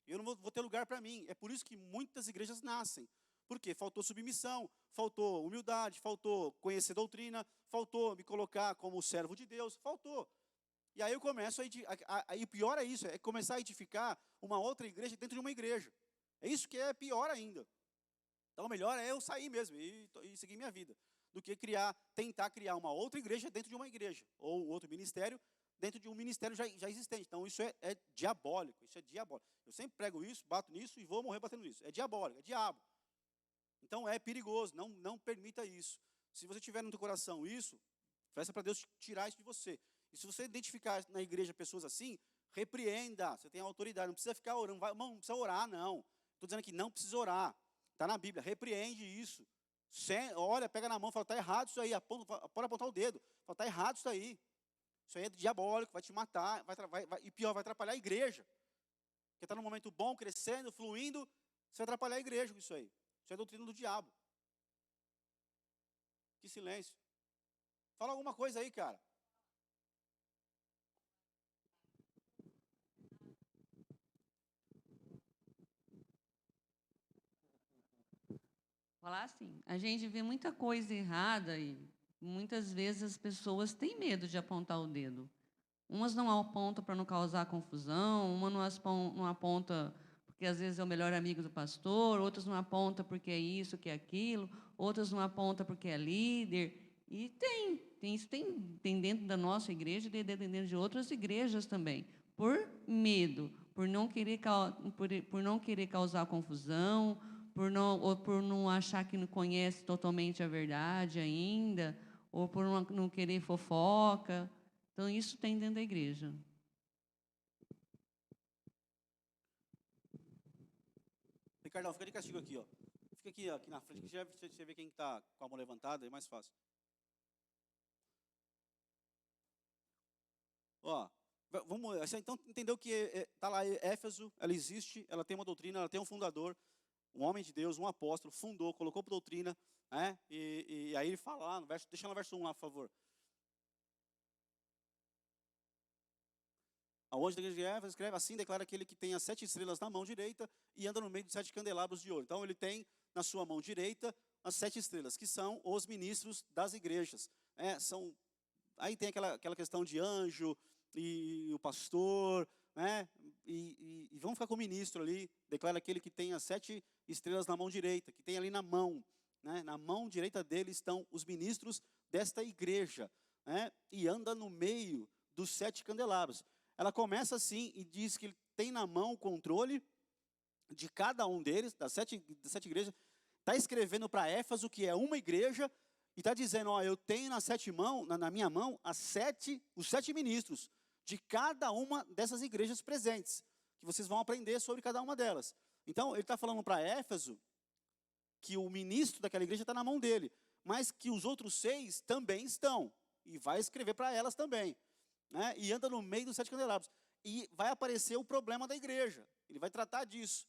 Eu não vou ter lugar para mim. É por isso que muitas igrejas nascem. Por quê? Faltou submissão, faltou humildade, faltou conhecer doutrina, faltou me colocar como servo de Deus, faltou. E aí eu começo e pior é isso, é começar a edificar uma outra igreja dentro de uma igreja. É isso que é pior ainda. Então, melhor é eu sair mesmo e seguir minha vida, do que tentar criar uma outra igreja dentro de uma igreja, ou outro ministério dentro de um ministério já existente. Então, isso é diabólico, isso é diabólico. Eu sempre prego isso, bato nisso e vou morrer batendo nisso. É diabólico, é diabo. Então, é perigoso, não permita isso. Se você tiver no teu coração isso, peça para Deus tirar isso de você. E se você identificar na igreja pessoas assim, repreenda, você tem autoridade, não precisa ficar orando, não precisa orar, não. Estou dizendo que não precisa orar. Está na Bíblia, repreende isso. Olha, pega na mão, fala, está errado isso aí, pode apontar o dedo. Fala, está errado isso aí. Isso aí é diabólico, vai te matar, e pior, vai atrapalhar a igreja. Porque está num momento bom, crescendo, fluindo, você vai atrapalhar a igreja com isso aí. Isso é doutrina do diabo. Que silêncio. Fala alguma coisa aí, cara. Falar assim, a gente vê muita coisa errada e muitas vezes as pessoas têm medo de apontar o dedo. Umas não apontam para não causar confusão, uma não aponta porque às vezes é o melhor amigo do pastor, outras não apontam porque é isso, que é aquilo, outras não apontam porque é líder. E isso tem dentro da nossa igreja e dentro de outras igrejas também, por medo, por não querer causar confusão, ou por não achar que não conhece totalmente a verdade ainda, ou por não querer fofoca. Então, isso tem dentro da igreja. Ricardão, fica de castigo aqui, ó. Fica aqui na frente, que você vê quem está com a mão levantada, é mais fácil. Ó, você então entendeu que está lá Éfeso, ela existe, ela tem uma doutrina, ela tem um fundador, um homem de Deus, um apóstolo, fundou, colocou por doutrina, né? E aí ele fala lá, deixa no verso 1 lá, por favor. Aonde a igreja de Éfeso escreve assim, declara aquele que tem as 7 estrelas na mão direita e anda no meio de 7 candelabros de ouro. Então ele tem na sua mão direita as 7 estrelas, que são os ministros das igrejas. Aí tem aquela questão de anjo e o pastor, né? E vamos ficar com o ministro ali, declara aquele que tem as 7 estrelas na mão direita, que tem ali na mão, né? Na mão direita dele estão os ministros desta igreja, né? E anda no meio dos 7 candelabros. Ela começa assim e diz que ele tem na mão o controle de cada um deles, das sete igrejas. Está escrevendo para Éfeso, que é uma igreja, e está dizendo, ó, eu tenho na minha mão os 7 ministros de cada uma dessas igrejas presentes, que vocês vão aprender sobre cada uma delas. Então, ele está falando para Éfeso que o ministro daquela igreja está na mão dele, mas que os outros 6 também estão, e vai escrever para elas também. Né? E anda no meio dos 7 candelabros. E vai aparecer o problema da igreja. Ele vai tratar disso.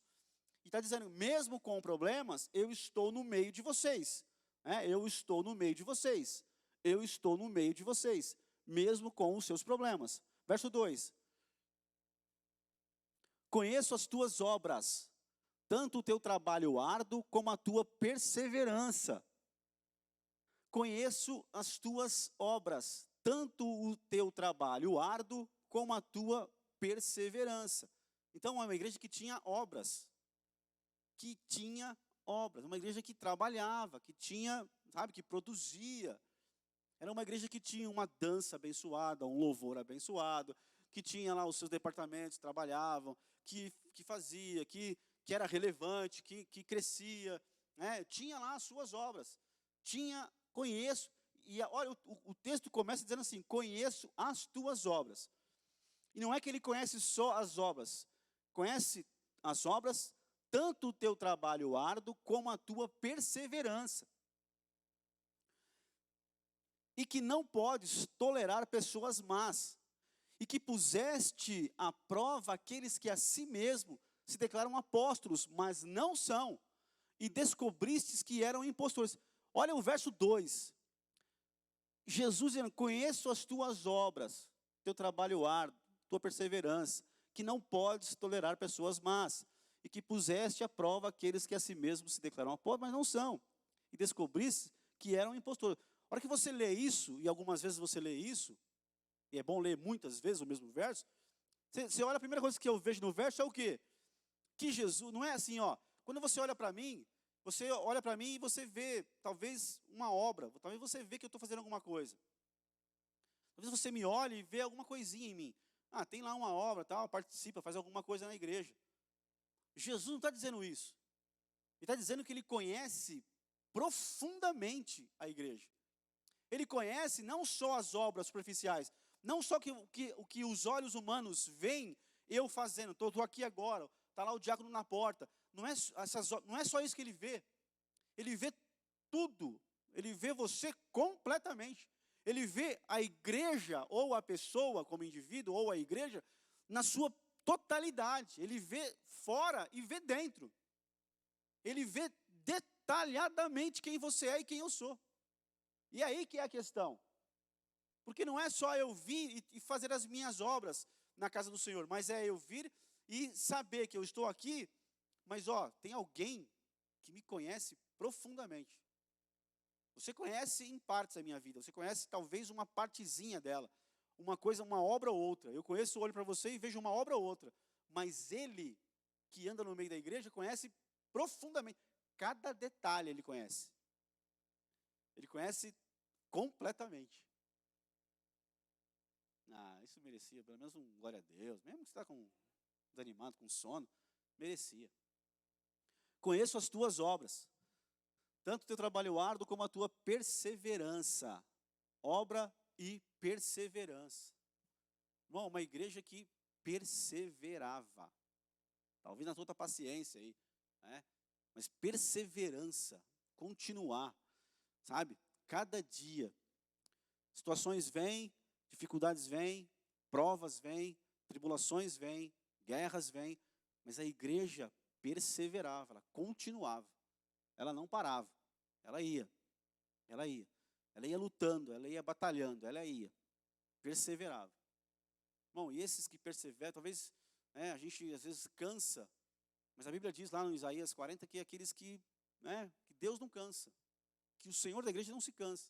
E está dizendo, mesmo com problemas, eu estou no meio de vocês. Né? Eu estou no meio de vocês. Eu estou no meio de vocês. Mesmo com os seus problemas. Verso 2. Conheço as tuas obras, tanto o teu trabalho árduo como a tua perseverança. conheço as tuas obras, tanto o teu trabalho árduo como a tua perseverança. Então, é uma igreja que tinha obras. Uma igreja que trabalhava, que tinha, sabe, que produzia. Era uma igreja que tinha uma dança abençoada, um louvor abençoado, que tinha lá os seus departamentos, trabalhavam, que fazia, que era relevante, que crescia, né? Tinha lá as suas obras. Conheço, e olha, o texto começa dizendo assim, conheço as tuas obras. E não é que ele conhece só as obras, conhece as obras, tanto o teu trabalho árduo, como a tua perseverança. E que não podes tolerar pessoas más, e que puseste à prova aqueles que a si mesmo se declaram apóstolos, mas não são, e descobristes que eram impostores. Olha o verso 2. Jesus dizendo, conheço as tuas obras, teu trabalho árduo, tua perseverança, que não podes tolerar pessoas más, e que puseste à prova aqueles que a si mesmos se declaram apóstolos, mas não são, e descobriste que eram impostores. A hora que você lê isso, e algumas vezes você lê isso, e é bom ler muitas vezes o mesmo verso, você olha, a primeira coisa que eu vejo no verso é o quê? Que Jesus, não é assim, ó, quando você olha para mim e você vê, talvez, uma obra, talvez você vê que eu estou fazendo alguma coisa. Talvez você me olhe e vê alguma coisinha em mim. Ah, tem lá uma obra, tal, participa, faz alguma coisa na igreja. Jesus não está dizendo isso. Ele está dizendo que ele conhece profundamente a igreja. Ele conhece não só as obras superficiais, não só o que os olhos humanos veem eu fazendo. Estou aqui agora, está lá o diácono na porta. Não é só isso que ele vê. Ele vê tudo. Ele vê você completamente. Ele vê a igreja, ou a pessoa como indivíduo, ou a igreja, na sua totalidade. Ele vê fora e vê dentro. Ele vê detalhadamente quem você é e quem eu sou. E aí que é a questão. Porque não é só eu vir e fazer as minhas obras na casa do Senhor, mas é eu vir e saber que eu estou aqui, mas tem alguém que me conhece profundamente. Você conhece em partes a minha vida, você conhece talvez uma partezinha dela, uma obra ou outra. Eu conheço, olho para você e vejo uma obra ou outra, mas ele que anda no meio da igreja conhece profundamente, cada detalhe ele conhece. Ele conhece completamente. Isso merecia, pelo menos um glória a Deus, mesmo que você está desanimado, com sono, merecia. Conheço as tuas obras, tanto o teu trabalho árduo como a tua perseverança. Obra e perseverança. Irmão, uma igreja que perseverava. Talvez na toda paciência aí, né? Mas perseverança, continuar, sabe? Cada dia. Situações vêm, dificuldades vêm, provas vêm, tribulações vêm, guerras vêm, mas a igreja perseverava, ela continuava. Ela não parava, ela ia lutando, ela ia batalhando, ela ia, perseverava. Bom, e esses que perseveram, talvez a gente às vezes cansa, mas a Bíblia diz lá no Isaías 40 que aqueles que Deus não cansa, que o Senhor da igreja não se cansa,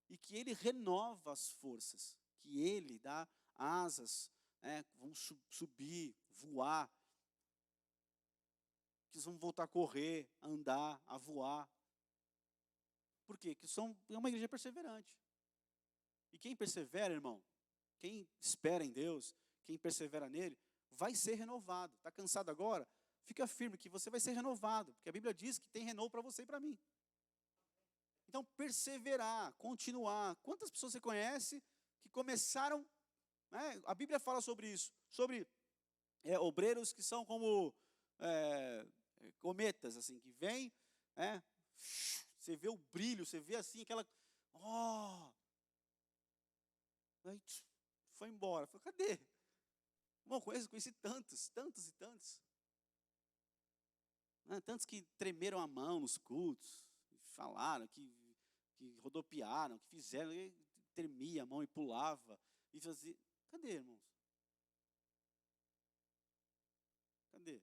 e que Ele renova as forças, que Ele dá asas, vão subir, voar, que eles vão voltar a correr, a andar, a voar. Por quê? Porque é uma igreja perseverante. E quem persevera, irmão, quem espera em Deus, quem persevera nele, vai ser renovado. Está cansado agora? Fica firme que você vai ser renovado, porque a Bíblia diz que tem renovo para você e para mim. Então, perseverar, continuar. Quantas pessoas você conhece que começaram, a Bíblia fala sobre isso, sobre obreiros que são como cometas, assim, que vêm, você vê o brilho, você vê assim, aquela, aí foi embora. Falei, cadê? Bom, conheci tantos e tantos. Tantos que tremeram a mão nos cultos, falaram, que rodopiaram, que fizeram, e tremia a mão e pulava, e fazia. Cadê, irmãos? Cadê?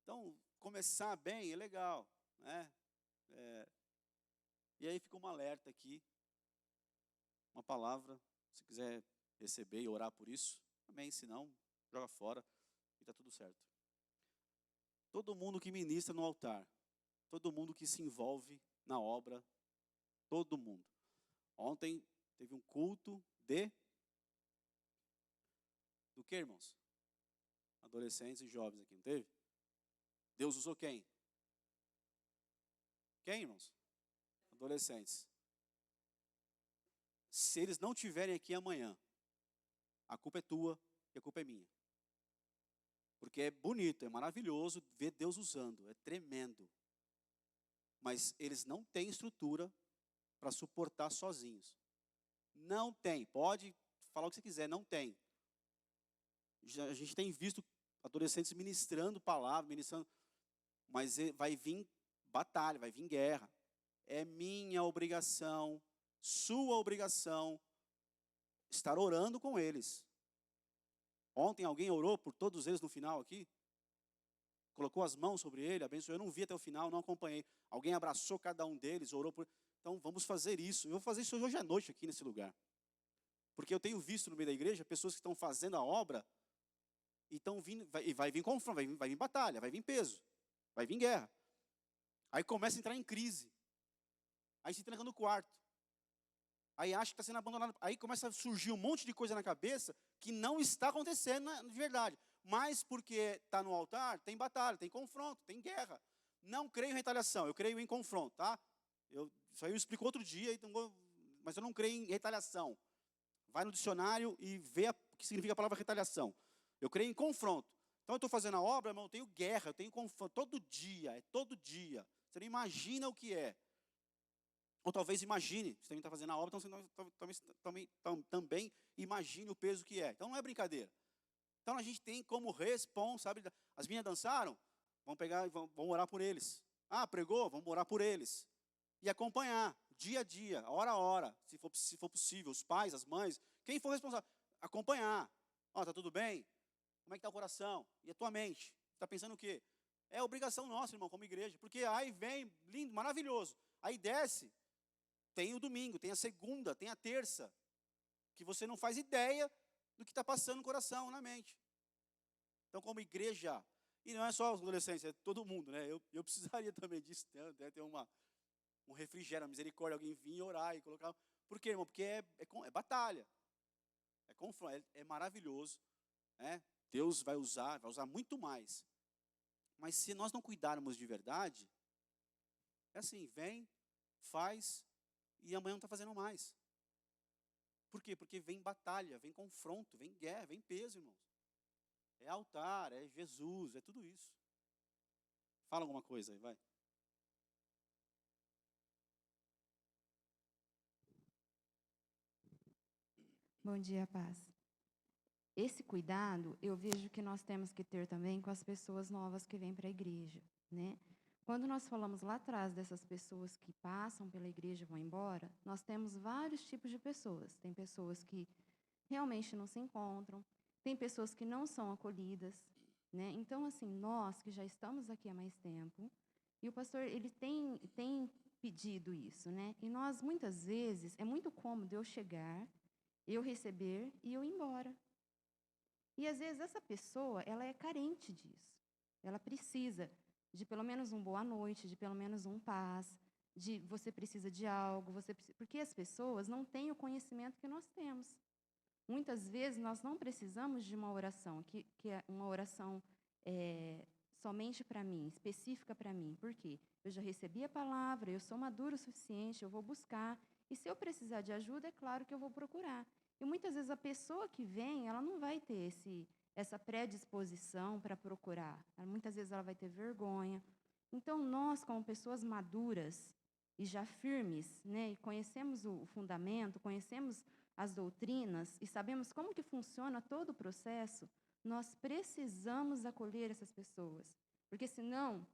Então, começar bem é legal, né? E aí fica um alerta aqui, uma palavra, se quiser receber e orar por isso, amém, se não, joga fora e está tudo certo. Todo mundo que ministra no altar, todo mundo que se envolve na obra, todo mundo. Ontem teve um culto do que, irmãos? Adolescentes e jovens aqui, não teve? Deus usou quem? Quem, irmãos? Adolescentes. Se eles não estiverem aqui amanhã, a culpa é tua e a culpa é minha. Porque é bonito, é maravilhoso ver Deus usando, é tremendo. Mas eles não têm estrutura para suportar sozinhos. Não tem, pode falar o que você quiser, não tem. A gente tem visto adolescentes ministrando palavra, ministrando, mas vai vir batalha, vai vir guerra. É minha obrigação, sua obrigação, estar orando com eles. Ontem alguém orou por todos eles no final aqui? Colocou as mãos sobre ele, abençoou. Eu não vi até o final, não acompanhei. Alguém abraçou cada um deles, orou por... Então vamos fazer isso. Eu vou fazer isso hoje à noite aqui nesse lugar. Porque eu tenho visto no meio da igreja pessoas que estão fazendo a obra e estão vindo, vai vir confronto, vai vir batalha, vai vir peso, vai vir guerra. Aí começa a entrar em crise. Aí se tranca no quarto. Aí acha que está sendo abandonado. Aí começa a surgir um monte de coisa na cabeça que não está acontecendo de verdade. Mas porque está no altar, tem batalha, tem confronto, tem guerra. Não creio em retaliação, eu creio em confronto, tá? Isso aí eu explico outro dia, então, mas eu não creio em retaliação. Vai no dicionário e vê o que significa a palavra retaliação. Eu creio em confronto. Então eu estou fazendo a obra, irmão, eu tenho guerra, eu tenho confronto todo dia, é todo dia. Você não imagina o que é. Ou talvez imagine, você também está fazendo a obra, então você também imagine o peso que é. Então não é brincadeira. Então a gente tem como responsabilidade. As meninas dançaram, vamos pegar e vamos orar por eles. Ah, pregou, vamos orar por eles. E acompanhar, dia a dia, hora a hora, se for possível, os pais, as mães, quem for responsável, acompanhar. Ó, tá tudo bem? Como é que está o coração? E a tua mente? Está pensando o quê? É obrigação nossa, irmão, como igreja. Porque aí vem, lindo, maravilhoso. Aí desce, tem o domingo, tem a segunda, tem a terça. Que você não faz ideia do que está passando no coração, na mente. Então, como igreja, e não é só os adolescentes, é todo mundo, né? Eu precisaria também disso, né? Ter um refrigério, uma misericórdia, alguém vir e orar e colocar. Por quê, irmão? Porque é batalha. É confronto, é maravilhoso. Né? Deus vai usar muito mais. Mas se nós não cuidarmos de verdade, é assim, vem, faz, e amanhã não está fazendo mais. Por quê? Porque vem batalha, vem confronto, vem guerra, vem peso, irmãos. É altar, é Jesus, é tudo isso. Fala alguma coisa aí, vai. Bom dia, paz. Esse cuidado, eu vejo que nós temos que ter também com as pessoas novas que vêm para a igreja, né? Quando nós falamos lá atrás dessas pessoas que passam pela igreja e vão embora, nós temos vários tipos de pessoas. Tem pessoas que realmente não se encontram, tem pessoas que não são acolhidas, né? Então, assim, nós que já estamos aqui há mais tempo, e o pastor, ele tem pedido isso, né? E nós, muitas vezes, é muito cômodo eu chegar, eu receber e eu ir embora. E, às vezes, essa pessoa, ela é carente disso. Ela precisa de pelo menos um boa noite, de pelo menos um paz, de você precisa de algo, porque as pessoas não têm o conhecimento que nós temos. Muitas vezes, nós não precisamos de uma oração, que é uma oração somente para mim, específica para mim. Por quê? Eu já recebi a palavra, eu sou madura o suficiente, eu vou buscar. E se eu precisar de ajuda, é claro que eu vou procurar. E muitas vezes a pessoa que vem, ela não vai ter essa predisposição para procurar. Muitas vezes ela vai ter vergonha. Então, nós, como pessoas maduras e já firmes, né, e conhecemos o fundamento, conhecemos as doutrinas e sabemos como que funciona todo o processo, nós precisamos acolher essas pessoas. Porque, senão,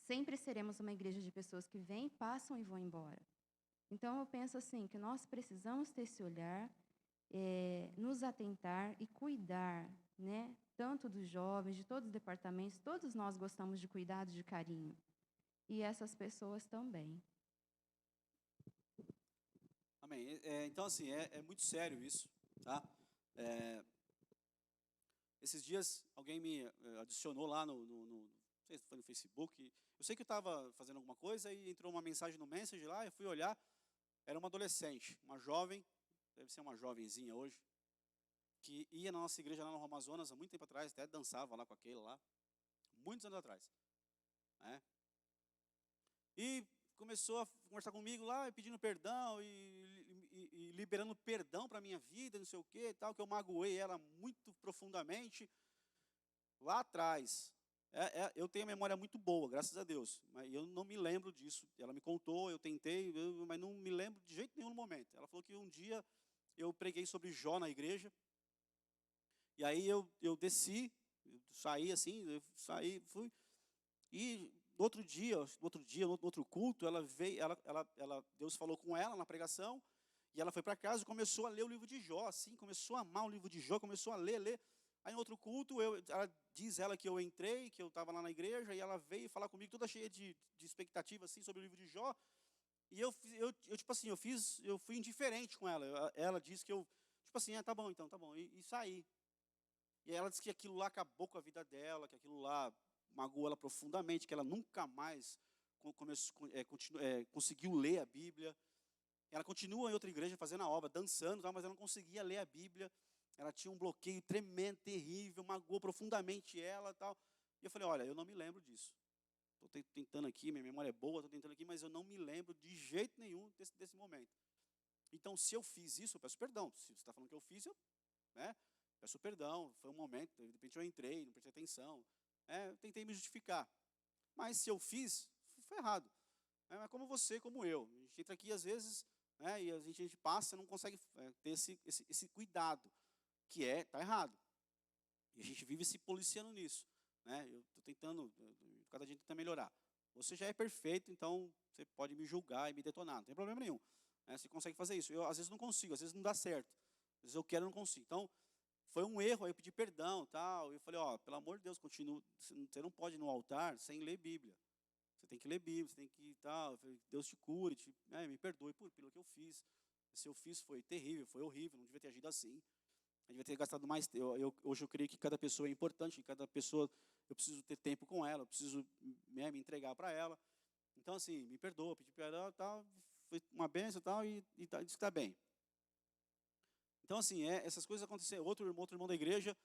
sempre seremos uma igreja de pessoas que vêm, passam e vão embora. Então, eu penso assim, que nós precisamos ter esse olhar, nos atentar e cuidar, né? Tanto dos jovens, de todos os departamentos, todos nós gostamos de cuidado, de carinho. E essas pessoas também. Amém. Então, assim, é muito sério isso, tá? É, esses dias, alguém me adicionou lá não sei se foi no Facebook. Eu sei que eu estava fazendo alguma coisa e entrou uma mensagem no Messenger lá, eu fui olhar, era uma adolescente, uma jovem, deve ser uma jovenzinha hoje, que ia na nossa igreja lá no Amazonas há muito tempo atrás, até dançava lá com aquele lá, muitos anos atrás, né? E começou a conversar comigo lá, pedindo perdão e liberando perdão para a minha vida, não sei o que e tal, que eu magoei ela muito profundamente lá atrás. Eu tenho a memória muito boa, graças a Deus, mas eu não me lembro disso. Ela me contou, eu tentei, mas não me lembro de jeito nenhum no momento. Ela falou que um dia eu preguei sobre Jó na igreja, e aí eu desci, eu saí assim, fui, e no outro culto, ela veio, Deus falou com ela na pregação, e ela foi para casa e começou a ler o livro de Jó, assim, começou a amar o livro de Jó, começou a ler. Aí, no outro culto, diz ela que eu entrei, que eu estava lá na igreja, e ela veio falar comigo, toda cheia de expectativa, assim, sobre o livro de Jó. E tipo assim, eu fui indiferente com ela. Ela disse que eu, tipo assim, tá bom, então, tá bom, e saí. E aí ela disse que aquilo lá acabou com a vida dela, que aquilo lá magoou ela profundamente, que ela nunca mais conseguiu ler a Bíblia. Ela continua em outra igreja fazendo a obra, dançando, mas ela não conseguia ler a Bíblia. Ela tinha um bloqueio tremendo, terrível, magoou profundamente ela, tal. E eu falei, olha, eu não me lembro disso. Estou tentando aqui, minha memória é boa, estou tentando aqui, mas eu não me lembro de jeito nenhum desse momento. Então, se eu fiz isso, eu peço perdão. Se você está falando que eu fiz, peço perdão. Foi um momento, de repente eu entrei, não prestei atenção. Eu tentei me justificar. Mas se eu fiz, foi errado. Mas como você, como eu. A gente entra aqui às vezes, e a gente passa e não consegue ter esse cuidado, que está errado. E a gente vive se policiando nisso. Eu estou tentando, cada dia tenta melhorar. Você já é perfeito, então você pode me julgar e me detonar, não tem problema nenhum. Você consegue fazer isso. Eu às vezes não consigo, às vezes não dá certo. Às vezes eu quero e não consigo. Então, foi um erro, aí eu pedi perdão, tal. Eu falei, pelo amor de Deus, continua. Você não pode ir no altar sem ler Bíblia. Você tem que ler Bíblia, você tem que tal. Deus te cure, me perdoe pelo que eu fiz. Se eu fiz foi terrível, foi horrível, não devia ter agido assim. Eu devia ter gastado mais tempo. Hoje eu creio que cada pessoa é importante, cada pessoa eu preciso ter tempo com ela, eu preciso me entregar para ela. Então, assim, me perdoa, pedi perdão, tal, foi uma bênção tal, e disse que está bem. Então, assim, essas coisas aconteceram. Outro irmão da igreja,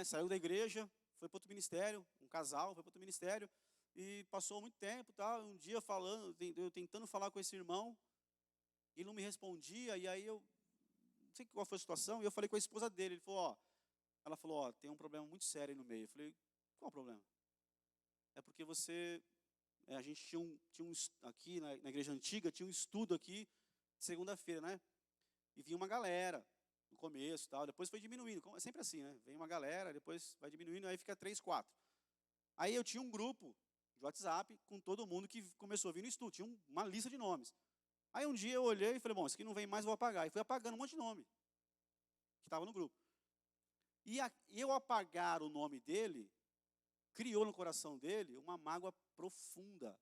saiu da igreja, foi para outro ministério, um casal, foi para outro ministério, e passou muito tempo, tal, um dia eu tentando falar com esse irmão, ele não me respondia, e aí eu não sei qual foi a situação, e eu falei com a esposa dele, ela falou, tem um problema muito sério aí no meio. Eu falei, qual o problema? É porque a gente tinha aqui na igreja antiga, tinha um estudo aqui, de segunda-feira, né? E vinha uma galera, no começo, tal, depois foi diminuindo, é sempre assim, né? Vem uma galera, depois vai diminuindo, aí fica 3, 4. Aí eu tinha um grupo de WhatsApp com todo mundo que começou a vir no estudo, tinha uma lista de nomes. Aí um dia eu olhei e falei, bom, esse aqui não vem mais, vou apagar. E fui apagando um monte de nome que estava no grupo. E eu apagar o nome dele, criou no coração dele uma mágoa profunda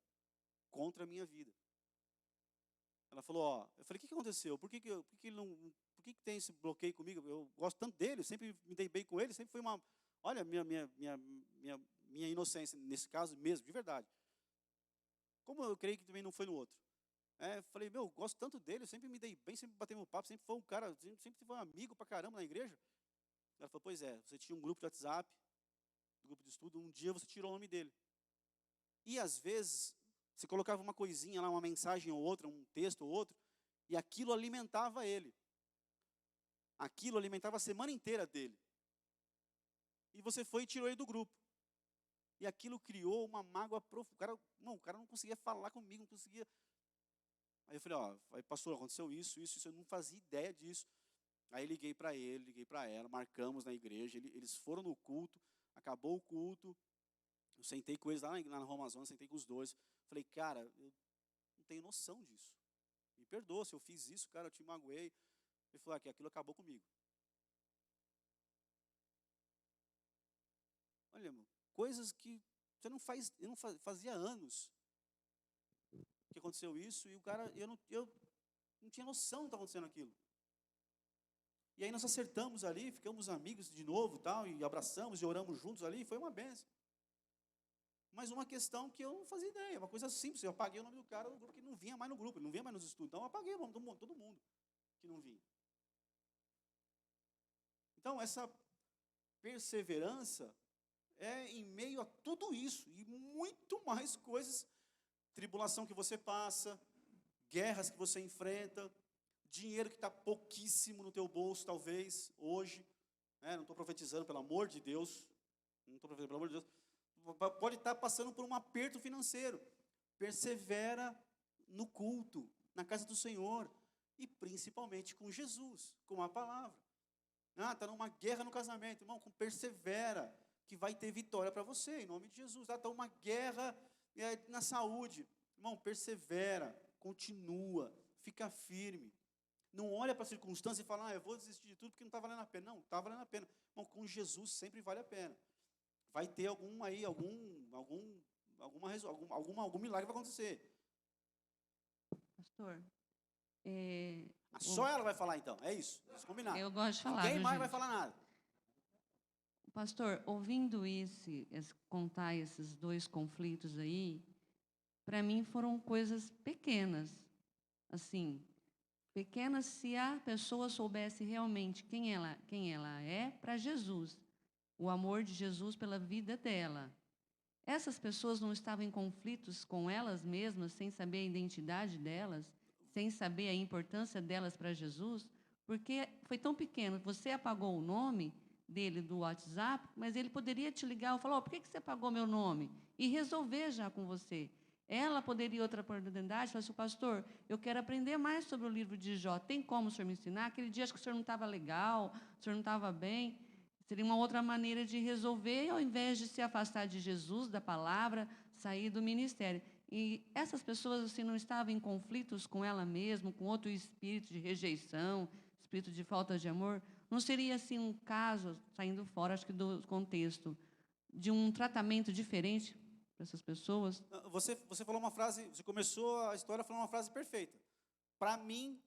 contra a minha vida. Ela falou, eu falei, o que aconteceu? Por que tem esse bloqueio comigo? Eu gosto tanto dele, sempre me dei bem com ele, sempre foi olha, minha inocência, nesse caso mesmo, de verdade. Como eu creio que também não foi no outro. Falei, gosto tanto dele, eu sempre me dei bem, sempre batei meu papo, sempre foi um cara, sempre foi um amigo pra caramba na igreja. Ela falou, pois você tinha um grupo de WhatsApp, um grupo de estudo, um dia você tirou o nome dele. E às vezes, você colocava uma coisinha lá, uma mensagem ou outra, um texto ou outro, e aquilo alimentava ele. Aquilo alimentava a semana inteira dele. E você foi e tirou ele do grupo. E aquilo criou uma mágoa profunda. O cara não conseguia falar comigo, não conseguia. Aí eu falei, pastor, aconteceu isso, eu não fazia ideia disso. Aí liguei para ele, liguei para ela, marcamos na igreja, eles foram no culto, acabou o culto, eu sentei com eles lá na Rua Amazonas, sentei com os dois. Falei, cara, eu não tenho noção disso. Me perdoa se eu fiz isso, cara, eu te magoei. Ele falou, que aquilo acabou comigo. Olha, irmão, coisas que você não faz, eu não fazia anos que aconteceu isso, e o cara, não tinha noção do que estava acontecendo aquilo. E aí nós acertamos ali, ficamos amigos de novo, tal, e abraçamos e oramos juntos ali, foi uma benção. Mas uma questão que eu não fazia ideia, uma coisa simples, eu apaguei o nome do cara do grupo que não vinha mais no grupo, ele não vinha mais nos estudos, então eu apaguei o nome de todo mundo que não vinha. Então, essa perseverança é em meio a tudo isso, e muito mais coisas, tribulação que você passa, guerras que você enfrenta, dinheiro que está pouquíssimo no teu bolso, talvez, hoje, né? Não estou profetizando, pelo amor de Deus, não estou profetizando, pelo amor de Deus, pode estar passando por um aperto financeiro, persevera no culto, na casa do Senhor, e principalmente com Jesus, com a palavra. Está numa guerra no casamento, irmão, persevera, que vai ter vitória para você, em nome de Jesus. Está numa guerra na saúde, irmão, persevera, continua, fica firme. Não olha para a circunstância e fala, eu vou desistir de tudo porque não está valendo a pena. Não, está valendo a pena. Irmão, com Jesus sempre vale a pena. Vai ter algum milagre vai acontecer. Pastor, Só ela vai falar então, é isso. Vamos combinar. eu gosto de falar. Ninguém viu, mais gente? vai falar nada. Pastor, ouvindo contar esses dois conflitos aí, para mim foram coisas pequenas. Assim, pequenas se a pessoa soubesse realmente quem ela é para Jesus, o amor de Jesus pela vida dela. Essas pessoas não estavam em conflitos com elas mesmas, sem saber a identidade delas, sem saber a importância delas para Jesus, porque foi tão pequeno. Você apagou o nome dele do WhatsApp, mas ele poderia te ligar e falar, por que você apagou meu nome? E resolver já com você. Ela poderia, outra oportunidade, falar assim, pastor, eu quero aprender mais sobre o livro de Jó, tem como o senhor me ensinar? Aquele dia acho que o senhor não estava legal, o senhor não estava bem. Seria uma outra maneira de resolver, ao invés de se afastar de Jesus, da palavra, sair do ministério. E essas pessoas assim, não estavam em conflitos com ela mesma, com outro espírito de rejeição, espírito de falta de amor. Não seria assim um caso, saindo fora, acho que do contexto, de um tratamento diferente para essas pessoas? Você falou uma frase, você começou a história falando uma frase perfeita. Para mim,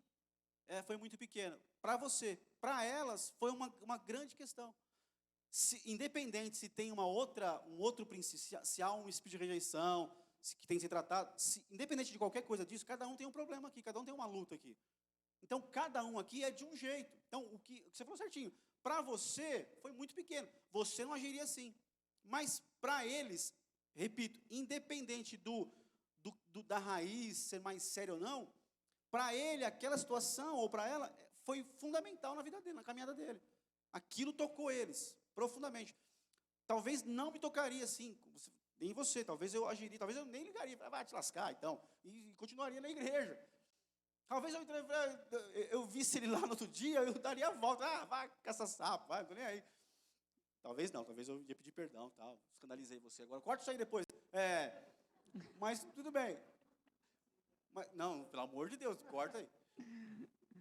foi muito pequeno. Para você, para elas, foi uma grande questão. Independente se tem um outro princípio, se há um espírito de rejeição, que tem que ser tratado, independente de qualquer coisa disso, cada um tem um problema aqui, cada um tem uma luta aqui. Então, cada um aqui é de um jeito. Então, o que você falou certinho, para você foi muito pequeno, você não agiria assim. Mas para eles, repito, independente da raiz ser mais séria ou não, para ele, aquela situação, ou para ela, foi fundamental na vida dele, na caminhada dele. Aquilo tocou eles profundamente. Talvez não me tocaria assim, nem você, talvez eu agiria, talvez eu nem ligaria, vai te lascar, então, e continuaria na igreja. Talvez eu visse ele lá no outro dia, eu daria a volta, vai caçar sapo, vai, não tô nem aí. Talvez não, talvez eu ia pedir perdão, tal, escandalizei você, agora corta isso aí depois. Mas tudo bem. Mas, não, pelo amor de Deus, corta aí.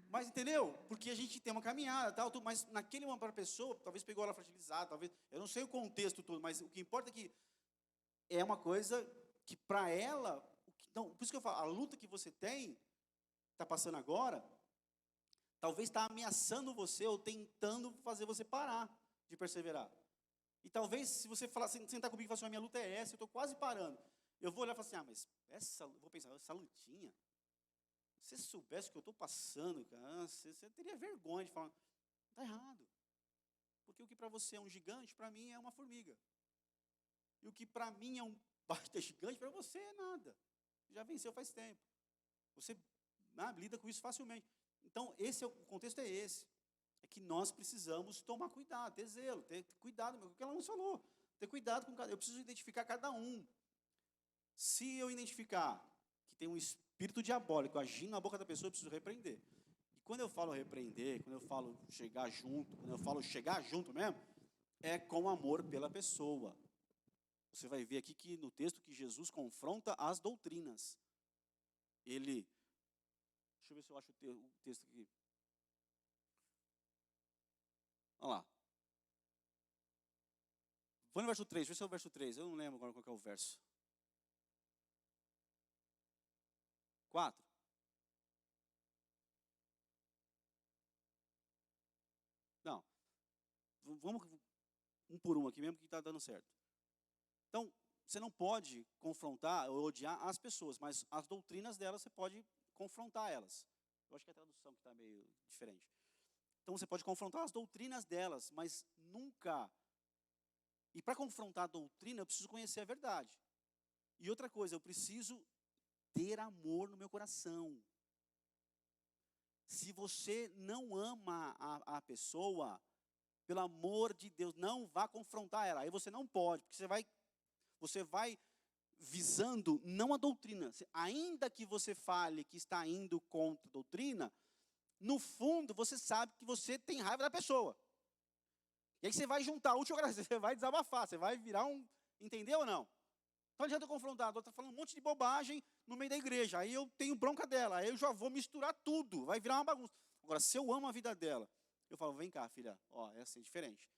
Mas entendeu? Porque a gente tem uma caminhada, tal, tudo, mas naquele momento para a pessoa, talvez pegou ela fragilizada, talvez, eu não sei o contexto todo, mas o que importa é que é uma coisa que para ela, por isso que eu falo, a luta que você tem, está passando agora, talvez está ameaçando você ou tentando fazer você parar de perseverar. E talvez, se você falar, sentar comigo e falar assim, a minha luta é essa, eu estou quase parando. Eu vou olhar e falar assim, mas vou pensar, essa lutinha, se você soubesse o que eu estou passando, cara, você teria vergonha de falar, está errado. Porque o que para você é um gigante, para mim é uma formiga. E o que para mim é um baita gigante, para você é nada. Já venceu faz tempo. Você lida com isso facilmente. Então, o contexto é esse. É que nós precisamos tomar cuidado, ter zelo, ter cuidado, o que ela nos falou. Ter cuidado com cada. Eu preciso identificar cada um. Se eu identificar que tem um espírito diabólico agindo na boca da pessoa, eu preciso repreender. E quando eu falo repreender, quando eu falo chegar junto, quando eu falo chegar junto mesmo, é com amor pela pessoa. Você vai ver aqui que no texto que Jesus confronta as doutrinas. Deixa eu ver se eu acho o texto aqui. Olha lá. Vou no verso 3, vê se é o verso 3. Eu não lembro agora qual é o verso. 4. Vamos um por um aqui mesmo, que está dando certo. Então, você não pode confrontar ou odiar as pessoas, mas as doutrinas delas você pode confrontar elas. Eu acho que é a tradução que está meio diferente. Então, você pode confrontar as doutrinas delas, mas nunca... E para confrontar a doutrina, eu preciso conhecer a verdade. E outra coisa, eu preciso ter amor no meu coração. Se você não ama a pessoa, pelo amor de Deus, não vá confrontar ela. Aí você não pode, porque você vai visando não a doutrina. Ainda que você fale que está indo contra a doutrina, no fundo você sabe que você tem raiva da pessoa. E aí você vai juntar a última graça, você vai desabafar, você vai virar um... Entendeu ou não? Não adianta eu confrontar, ela está falando um monte de bobagem no meio da igreja, aí eu tenho bronca dela, aí eu já vou misturar tudo, vai virar uma bagunça. Agora, se eu amo a vida dela, eu falo, vem cá, filha, ó, é assim, diferente.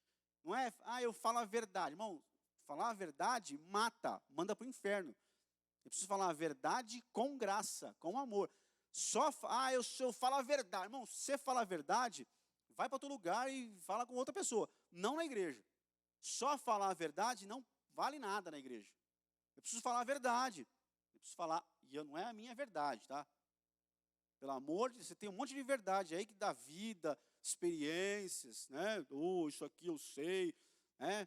Não é, eu falo a verdade. Irmão, falar a verdade manda para o inferno. Eu preciso falar a verdade com graça, com amor. Eu falo a verdade. Irmão, se você fala a verdade, vai para outro lugar e fala com outra pessoa, não na igreja. Só falar a verdade não vale nada na igreja. Eu preciso falar a verdade. Eu preciso falar, e não é a minha verdade, tá? Pelo amor de Deus, você tem um monte de verdade aí que dá vida, experiências, né? Isso aqui eu sei, né?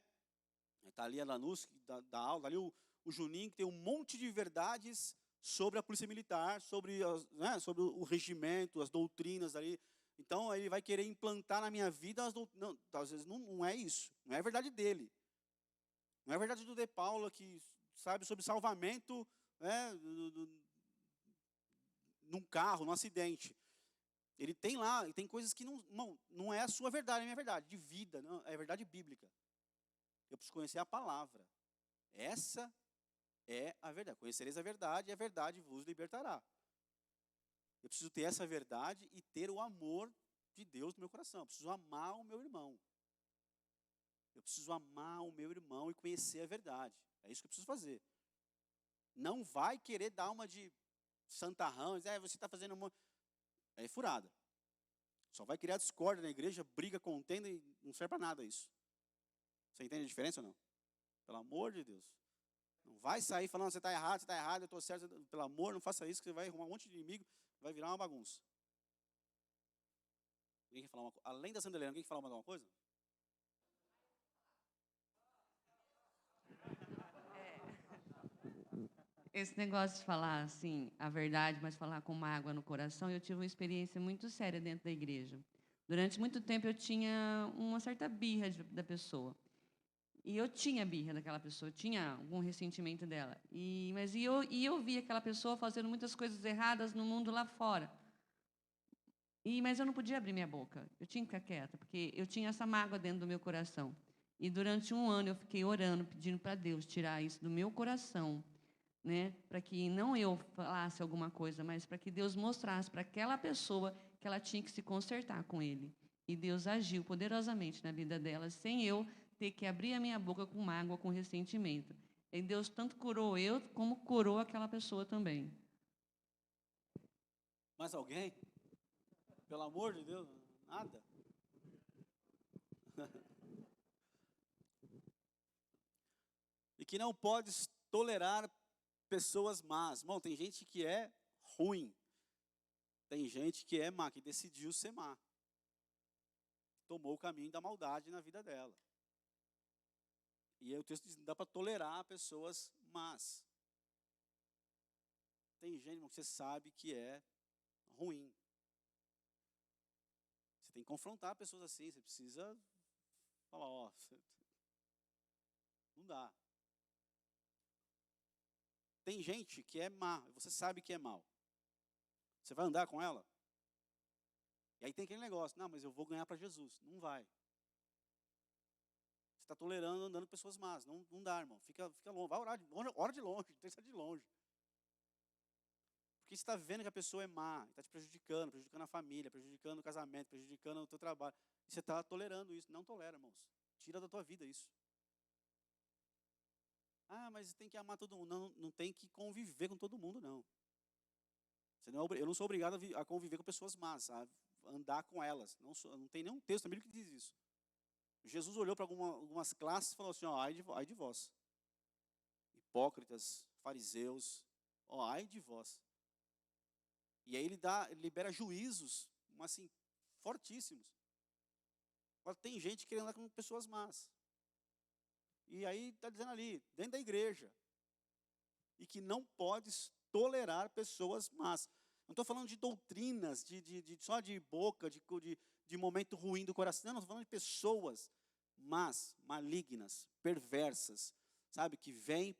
Está ali a Lanús, que dá aula, ali o Juninho, que tem um monte de verdades sobre a polícia militar, sobre o regimento, as doutrinas ali. Então, ele vai querer implantar na minha vida as doutrinas. Não, às vezes não é isso, não é a verdade dele. Não é a verdade do De Paula, que sabe sobre salvamento, né, num carro, num acidente. Ele tem lá, e tem coisas que não é a sua verdade, é a minha verdade, de vida, não, é a verdade bíblica. Eu preciso conhecer a palavra. Essa é a verdade. Conhecereis a verdade, e a verdade vos libertará. Eu preciso ter essa verdade e ter o amor de Deus no meu coração. Eu preciso amar o meu irmão. Eu preciso amar o meu irmão e conhecer a verdade. É isso que eu preciso fazer. Não vai querer dar uma de santarrão, dizer, você está fazendo uma... É furada. Só vai criar discórdia na igreja, briga, contenda, e não serve para nada isso. Você entende a diferença ou não? Pelo amor de Deus. Não vai sair falando, você está errado, eu estou certo. Pelo amor, não faça isso, que você vai arrumar um monte de inimigo, vai virar uma bagunça. Alguém quer falar uma coisa? Além da Sandra Helena, alguém quer falar mais alguma coisa? Esse negócio de falar assim, a verdade, mas falar com mágoa no coração, eu tive uma experiência muito séria dentro da igreja. Durante muito tempo eu tinha uma certa birra da pessoa. E eu tinha birra daquela pessoa, eu tinha algum ressentimento dela. Mas eu via aquela pessoa fazendo muitas coisas erradas no mundo lá fora. Mas eu não podia abrir minha boca, eu tinha que ficar quieta, porque eu tinha essa mágoa dentro do meu coração. E durante um ano eu fiquei orando, pedindo para Deus tirar isso do meu coração, né? Para que não eu falasse alguma coisa, mas para que Deus mostrasse para aquela pessoa que ela tinha que se consertar com ele. E Deus agiu poderosamente na vida dela, sem eu ter que abrir a minha boca com mágoa, com ressentimento. E Deus tanto curou eu, como curou aquela pessoa também. Mais alguém? Pelo amor de Deus, nada? E que não podes tolerar pessoas más. Bom, tem gente que é ruim. Tem gente que é má, que decidiu ser má. Tomou o caminho da maldade na vida dela. E aí o texto diz que não dá para tolerar pessoas más. Tem gente que você sabe que é ruim. Você tem que confrontar pessoas assim, você precisa falar, não dá. Tem gente que é má, você sabe que é mal. Você vai andar com ela? E aí tem aquele negócio, não, mas eu vou ganhar para Jesus. Não vai. Você está tolerando andando com pessoas más. Não dá, irmão. Fica longe. Vai orar ora de longe, tem que estar de longe. Porque você está vendo que a pessoa é má, está te prejudicando a família, prejudicando o casamento, prejudicando o teu trabalho. E você está tolerando isso. Não tolera, irmãos. Tira da tua vida isso. Ah, mas tem que amar todo mundo. Não tem que conviver com todo mundo, não. Eu não sou obrigado a conviver com pessoas más, a andar com elas. Não tem nenhum texto na Bíblia que diz isso. Jesus olhou para algumas classes e falou assim, ó, ai de vós. Hipócritas, fariseus, ó, ai de vós. E aí ele libera juízos, mas assim, fortíssimos. Agora tem gente querendo andar com pessoas más. E aí está dizendo ali, dentro da igreja, e que não pode tolerar pessoas más. Não estou falando de doutrinas, só de boca, de momento ruim do coração. Não, estou falando de pessoas más, malignas, perversas, sabe? Que vêm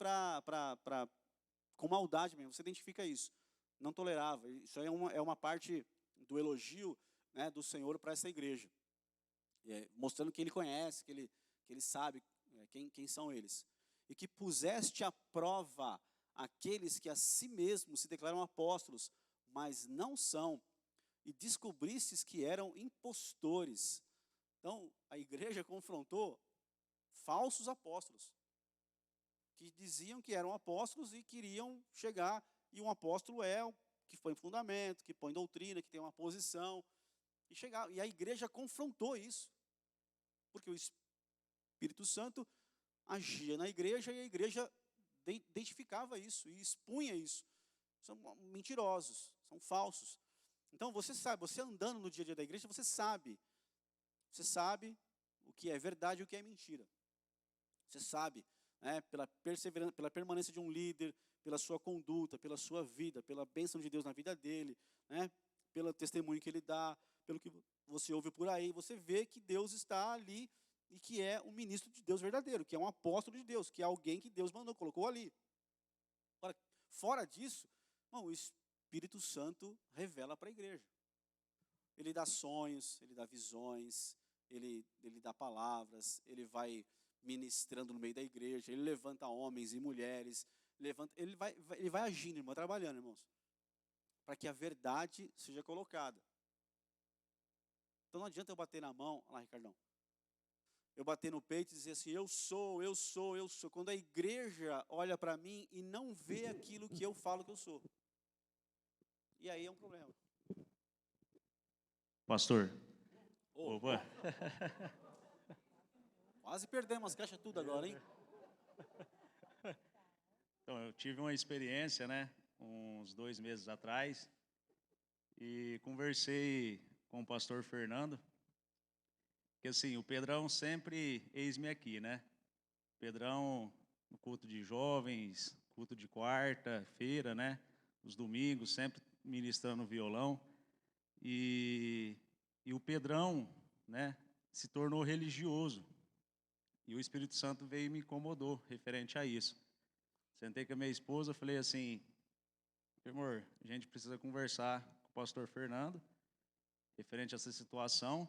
com maldade mesmo. Você identifica isso. Não tolerava. Isso aí é uma parte do elogio, né, do Senhor para essa igreja. Mostrando que Ele conhece, que Ele sabe quem são eles. E que puseste à prova aqueles que a si mesmos se declaram apóstolos, mas não são, e descobristes que eram impostores. Então, a igreja confrontou falsos apóstolos, que diziam que eram apóstolos e queriam chegar, e um apóstolo é o que põe fundamento, que põe doutrina, que tem uma posição, e a igreja confrontou isso, porque o Espírito Santo agia na igreja e a igreja identificava isso e expunha isso. São mentirosos, são falsos. Então você sabe, você andando no dia a dia da igreja, você sabe o que é verdade e o que é mentira. Você sabe, né, pela perseverança, pela permanência de um líder, pela sua conduta, pela sua vida, pela bênção de Deus na vida dele, né, pelo testemunho que ele dá, pelo que você ouve por aí, você vê que Deus está ali e que é um ministro de Deus verdadeiro, que é um apóstolo de Deus, que é alguém que Deus mandou, colocou ali. Agora, fora disso, o Espírito Santo revela para a igreja. Ele dá sonhos, ele dá visões, ele dá palavras, ele vai ministrando no meio da igreja, ele levanta homens e mulheres, ele vai agindo, irmão, trabalhando, irmãos, para que a verdade seja colocada. Então não adianta eu bater na mão, olha lá, Ricardão, eu bater no peito e dizer assim, eu sou. Quando a igreja olha para mim e não vê aquilo que eu falo que eu sou. E aí é um problema. Pastor. Opa. Quase perdemos as caixas tudo agora, hein? Então, eu tive uma experiência, né, uns 2 meses atrás, e conversei com o pastor Fernando, que assim, o Pedrão sempre, eis-me aqui, né? Pedrão no culto de jovens, culto de quarta-feira, né? Os domingos, sempre ministrando violão. E o Pedrão, né, se tornou religioso. E o Espírito Santo veio e me incomodou referente a isso. Sentei com a minha esposa, falei assim, amor, a gente precisa conversar com o pastor Fernando referente a essa situação.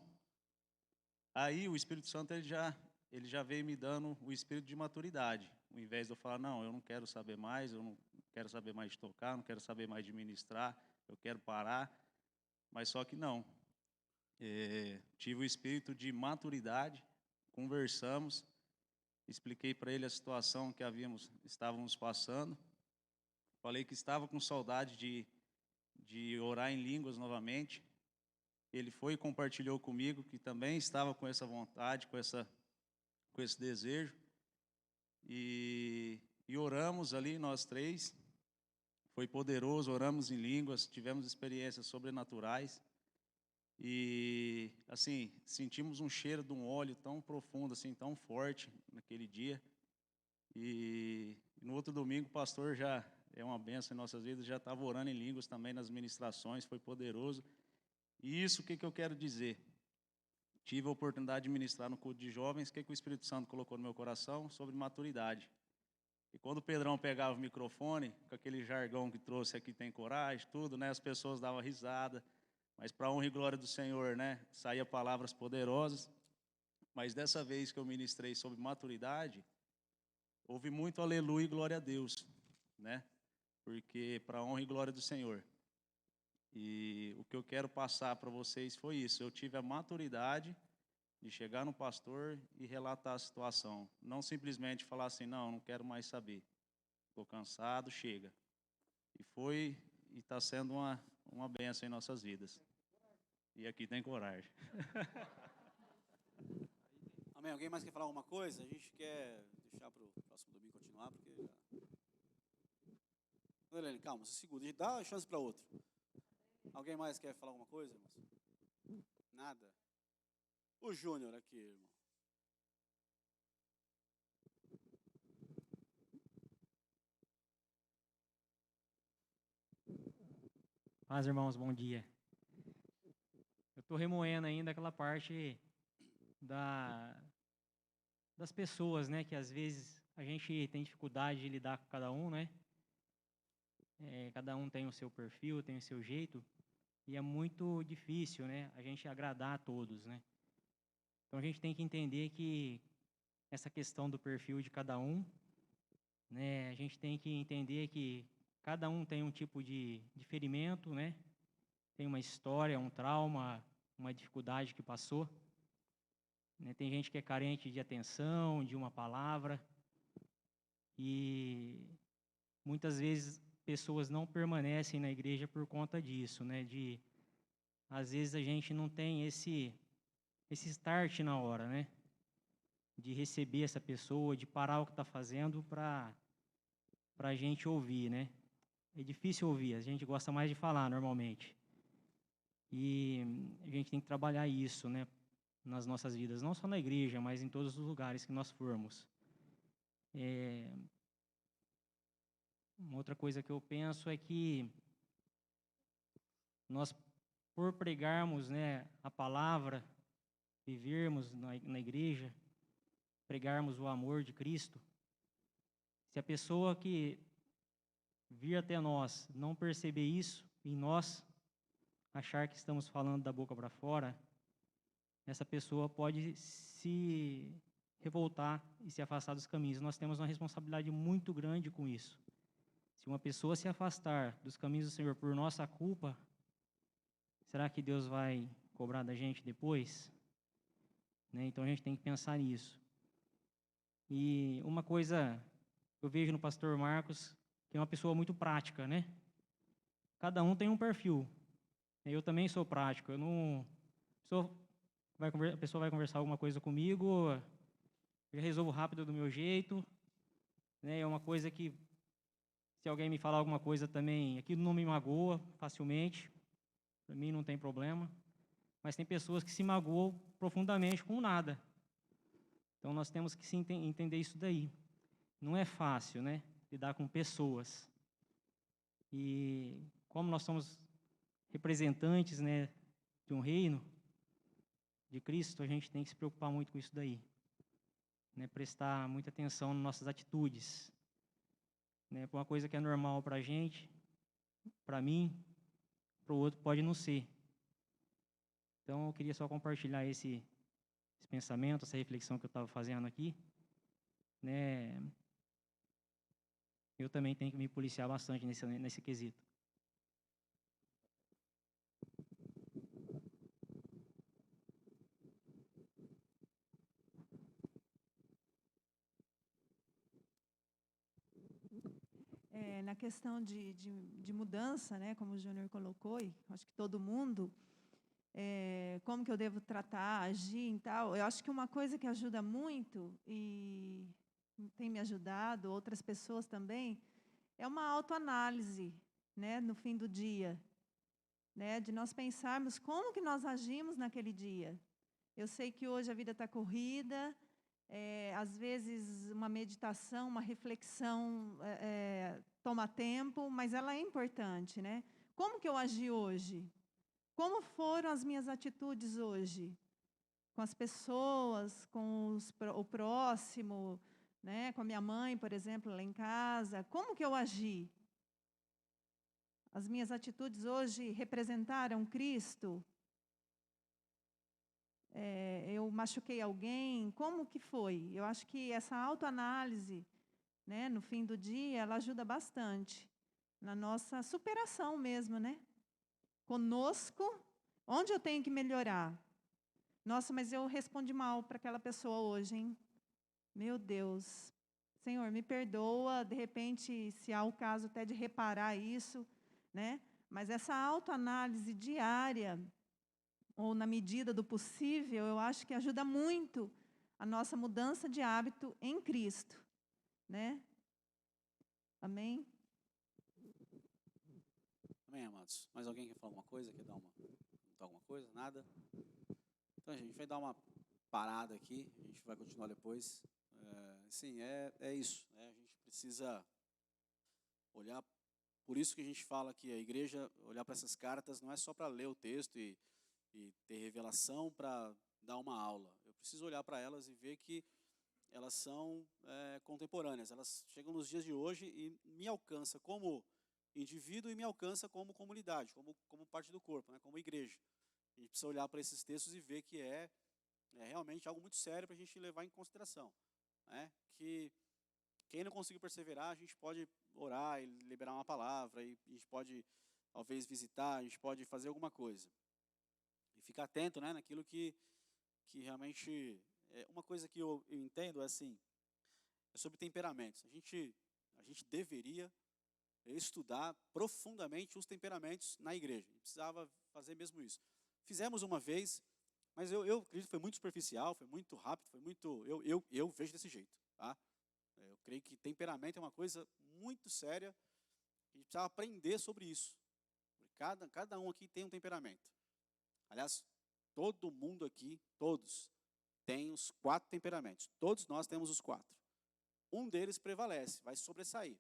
Aí o Espírito Santo ele já veio me dando o espírito de maturidade. Ao invés de eu falar, não, eu não quero saber mais, eu não quero saber mais de tocar, não quero saber mais de ministrar, eu quero parar. Mas só que não. Tive o espírito de maturidade, conversamos, expliquei para ele a situação que estávamos passando. Falei que estava com saudade de orar em línguas novamente. Ele foi e compartilhou comigo que também estava com essa vontade, com esse desejo. E oramos ali, nós 3. Foi poderoso, oramos em línguas, tivemos experiências sobrenaturais. E, assim, sentimos um cheiro de um óleo tão profundo, assim, tão forte naquele dia. E no outro domingo o pastor já é uma bênção em nossas vidas, já estava orando em línguas também nas ministrações, foi poderoso. E isso, o que eu quero dizer? Tive a oportunidade de ministrar no culto de jovens, o que o Espírito Santo colocou no meu coração? Sobre maturidade. E quando o Pedrão pegava o microfone, com aquele jargão que trouxe aqui, tem coragem, tudo, né? As pessoas davam risada, mas para a honra e glória do Senhor, né? Saía palavras poderosas. Mas dessa vez que eu ministrei sobre maturidade, houve muito aleluia e glória a Deus, né? Porque para a honra e glória do Senhor. E o que eu quero passar para vocês foi isso. Eu tive a maturidade de chegar no pastor e relatar a situação. Não simplesmente falar assim, não quero mais saber. Estou cansado, chega. E está sendo uma bênção em nossas vidas. E aqui tem coragem. Amém. Alguém mais quer falar alguma coisa? A gente quer deixar para o próximo domingo continuar, porque já... Helene, calma, se segura. A gente dá a chance para outro. Alguém mais quer falar alguma coisa, irmãos? Nada? O Júnior aqui, irmão. Paz, irmãos, bom dia. Eu estou remoendo ainda aquela parte das pessoas, né? Que às vezes a gente tem dificuldade de lidar com cada um, né? Cada um tem o seu perfil, tem o seu jeito, e é muito difícil, né? A gente agradar a todos, né? Então a gente tem que entender que essa questão do perfil de cada um, né? A gente tem que entender que cada um tem um tipo de ferimento, né? Tem uma história, um trauma, uma dificuldade que passou. Né? Tem gente que é carente de atenção, de uma palavra. E muitas vezes pessoas não permanecem na igreja por conta disso, né? Às vezes a gente não tem esse start na hora, né? De receber essa pessoa, de parar o que está fazendo para a gente ouvir, né? É difícil ouvir, a gente gosta mais de falar normalmente. E a gente tem que trabalhar isso, né, nas nossas vidas, não só na igreja, mas em todos os lugares que nós formos. Uma outra coisa que eu penso é que nós, por pregarmos, né, a palavra, vivermos na igreja, pregarmos o amor de Cristo, se a pessoa que vir até nós não perceber isso em nós, achar que estamos falando da boca para fora, essa pessoa pode se revoltar e se afastar dos caminhos. Nós temos uma responsabilidade muito grande com isso. Se uma pessoa se afastar dos caminhos do Senhor por nossa culpa, será que Deus vai cobrar da gente depois? Né? Então a gente tem que pensar nisso. E uma coisa eu vejo no pastor Marcos, que é uma pessoa muito prática, né? Cada um tem um perfil. Eu também sou prático. Eu não, a pessoa vai conversar alguma coisa comigo, eu já resolvo rápido do meu jeito. Né? É uma coisa que, se alguém me falar alguma coisa também, aquilo não me magoa facilmente. Para mim não tem problema. Mas tem pessoas que se magoam profundamente com nada. Então nós temos que entender isso daí. Não é fácil, né? Lidar com pessoas. E como nós somos representantes, né, de um reino de Cristo, a gente tem que se preocupar muito com isso daí, né, prestar muita atenção nas nossas atitudes, né, uma coisa que é normal para a gente, para mim, para o outro pode não ser. Então eu queria só compartilhar esse pensamento, essa reflexão que eu estava fazendo aqui, né. Eu também tenho que me policiar bastante nesse quesito. Na questão de mudança, né, como o Júnior colocou, e acho que todo mundo, como que eu devo tratar, agir e tal, eu acho que uma coisa que ajuda muito, e tem me ajudado, outras pessoas também, é uma autoanálise, né, no fim do dia, né, de nós pensarmos como que nós agimos naquele dia. Eu sei que hoje a vida está corrida, às vezes uma meditação, uma reflexão toma tempo, mas ela é importante, né? Como que eu agi hoje? Como foram as minhas atitudes hoje? Com as pessoas, com o próximo, né? Com a minha mãe, por exemplo, lá em casa. Como que eu agi? As minhas atitudes hoje representaram Cristo? Eu machuquei alguém? Como que foi? Eu acho que essa autoanálise, né, no fim do dia, ela ajuda bastante na nossa superação mesmo, né? Conosco, onde eu tenho que melhorar? Nossa, mas eu respondi mal para aquela pessoa hoje, hein? Meu Deus. Senhor, me perdoa, de repente, se há o caso até de reparar isso, né? Mas essa autoanálise diária, ou na medida do possível, eu acho que ajuda muito a nossa mudança de hábito em Cristo, né? Amém? Amém, amados? Mais alguém quer falar alguma coisa? Quer dar alguma coisa? Nada? Então, gente, a gente vai dar uma parada aqui, a gente vai continuar depois. Sim, é isso, né? A gente precisa olhar, por isso que a gente fala que a igreja, olhar para essas cartas, não é só para ler o texto e ter revelação para dar uma aula. Eu preciso olhar para elas e ver que elas são contemporâneas, elas chegam nos dias de hoje e me alcança como indivíduo e me alcança como comunidade, como parte do corpo, né? Como igreja. A gente precisa olhar para esses textos e ver que é realmente algo muito sério para a gente levar em consideração, né? Que quem não conseguir perseverar, a gente pode orar e liberar uma palavra, e a gente pode talvez visitar, a gente pode fazer alguma coisa. E ficar atento, né, naquilo que realmente... uma coisa que eu entendo é assim, é sobre temperamentos. A gente deveria estudar profundamente os temperamentos na igreja. A gente precisava fazer mesmo isso. Fizemos uma vez, mas eu acredito que foi muito superficial, foi muito rápido, foi muito... Eu vejo desse jeito, tá? Eu creio que temperamento é uma coisa muito séria. A gente precisava aprender sobre isso. Cada um aqui tem um temperamento. Aliás, todo mundo aqui, todos, tem os 4 temperamentos. Todos nós temos os 4. Um deles prevalece, vai sobressair.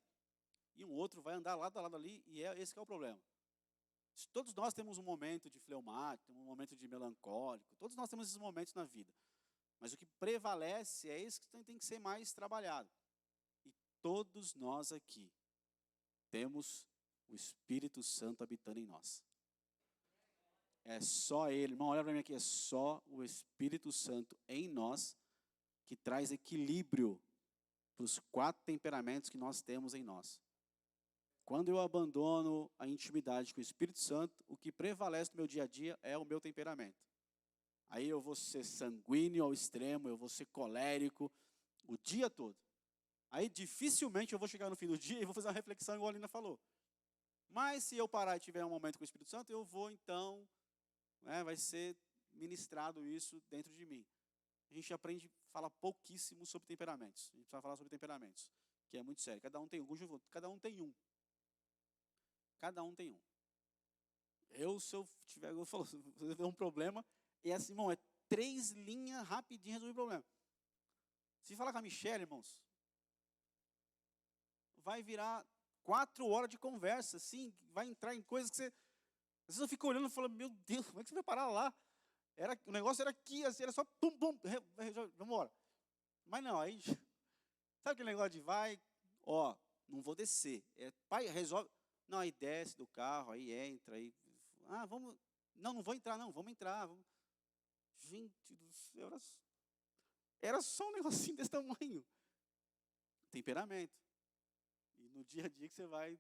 E um outro vai andar lado a lado ali, e esse que é o problema. Todos nós temos um momento de fleumático, um momento de melancólico, todos nós temos esses momentos na vida. Mas o que prevalece é esse que tem que ser mais trabalhado. E todos nós aqui temos o Espírito Santo habitando em nós. É só Ele, irmão, olha para mim aqui, é só o Espírito Santo em nós que traz equilíbrio para os 4 temperamentos que nós temos em nós. Quando eu abandono a intimidade com o Espírito Santo, o que prevalece no meu dia a dia é o meu temperamento. Aí eu vou ser sanguíneo ao extremo, eu vou ser colérico o dia todo. Aí dificilmente eu vou chegar no fim do dia e vou fazer uma reflexão igual a Lina falou. Mas se eu parar e tiver um momento com o Espírito Santo, eu vou então, vai ser ministrado isso dentro de mim. A gente aprende a falar pouquíssimo sobre temperamentos. A gente precisa falar sobre temperamentos, que é muito sério. Cada um tem um. Cada um tem um. Cada um tem um. Se eu tiver um problema, e assim, irmão, é 3 linhas rapidinho resolver o problema. Se falar com a Michelle, irmãos, vai virar 4 horas de conversa, assim, vai entrar em coisas que você... Às vezes eu fico olhando e falo, meu Deus, como é que você vai parar lá? O negócio era aqui, assim, era só pum, pum, vamos embora. Mas não, aí, sabe aquele negócio de vai, não vou descer. Pai, resolve. Não, aí desce do carro, aí entra, aí, vamos, não vou entrar, não, vamos entrar. Gente do céu, era só um negocinho desse tamanho. Temperamento. E no dia a dia que você vai...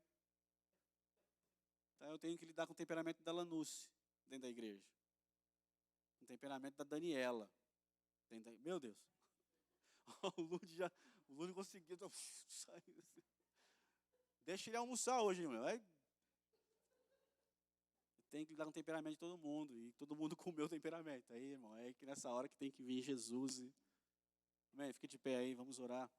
Então eu tenho que lidar com o temperamento da Lanusse, dentro da igreja. Com o temperamento da Daniela. Meu Deus. O Lúdio conseguiu... Deixa ele almoçar hoje, irmão. Tem que lidar com o temperamento de todo mundo. E todo mundo com o meu temperamento. Aí, irmão, é que nessa hora que tem que vir Jesus. Amém? Fica de pé aí, vamos orar.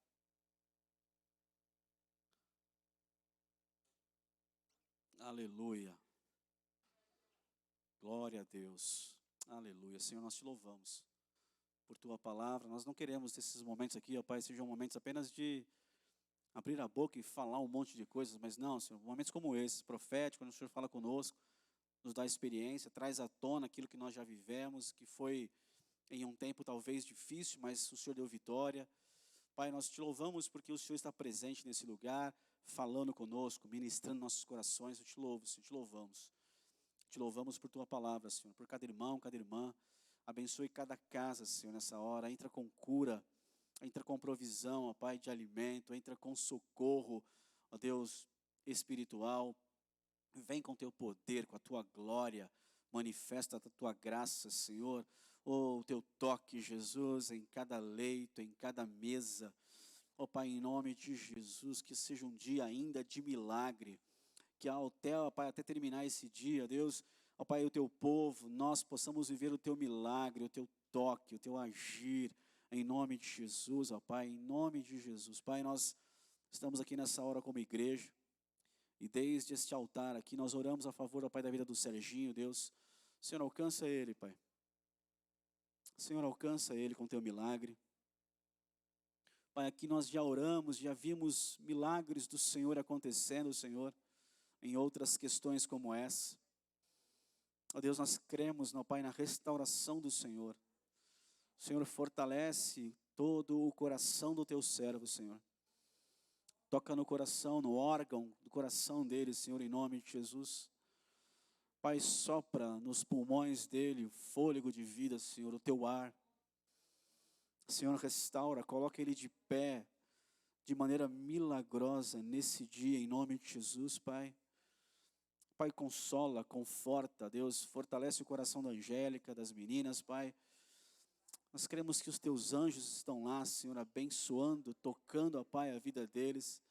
Aleluia. Glória a Deus. Aleluia. Senhor, nós te louvamos por tua palavra. Nós não queremos esses momentos aqui, ó Pai, sejam momentos apenas de abrir a boca e falar um monte de coisas, mas não, Senhor, momentos como esses, proféticos, quando o Senhor fala conosco, nos dá experiência, traz à tona aquilo que nós já vivemos, que foi em um tempo talvez difícil, mas o Senhor deu vitória. Pai, nós te louvamos porque o Senhor está presente nesse lugar, falando conosco, ministrando nossos corações. Eu te louvo, Senhor, te louvamos. Te louvamos por tua palavra, Senhor, por cada irmão, cada irmã. Abençoe cada casa, Senhor, nessa hora. Entra com cura, entra com provisão, ó Pai, de alimento, entra com socorro, ó Deus, espiritual. Vem com teu poder, com a tua glória, manifesta a tua graça, Senhor. O teu toque, Jesus, em cada leito, em cada mesa. Ó Pai, em nome de Jesus, que seja um dia ainda de milagre. Que Pai, até terminar esse dia, Deus, ó Pai, o teu povo, nós possamos viver o teu milagre, o teu toque, o teu agir, em nome de Jesus, ó Pai, em nome de Jesus. Pai, nós estamos aqui nessa hora como igreja, e desde este altar aqui nós oramos a favor, ó Pai, da vida do Serginho, Deus. Senhor, alcança ele, Pai. Senhor, alcança ele com teu milagre. Pai, aqui nós já oramos, já vimos milagres do Senhor acontecendo, Senhor, em outras questões como essa. Ó Deus, nós cremos, ó Pai, na restauração do Senhor. Senhor, fortalece todo o coração do teu servo, Senhor. Toca no coração, no órgão do coração dele, Senhor, em nome de Jesus. Pai, sopra nos pulmões dele o fôlego de vida, Senhor, o teu ar. Senhor, restaura, coloca ele de pé de maneira milagrosa nesse dia, em nome de Jesus, Pai. Pai, consola, conforta, Deus, fortalece o coração da Angélica, das meninas, Pai. Nós queremos que os teus anjos estão lá, Senhor, abençoando, tocando, ó Pai, a vida deles.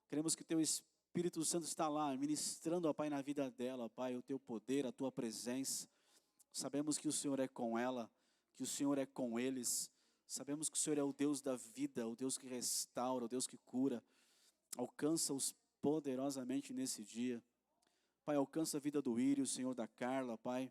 Queremos que o teu Espírito Santo está lá, ministrando, ó Pai, na vida dela, ó Pai, o teu poder, a tua presença. Sabemos que o Senhor é com ela, que o Senhor é com eles. Sabemos que o Senhor é o Deus da vida, o Deus que restaura, o Deus que cura. Alcança-os poderosamente nesse dia. Pai, alcança a vida do Írio, Senhor, da Carla, Pai.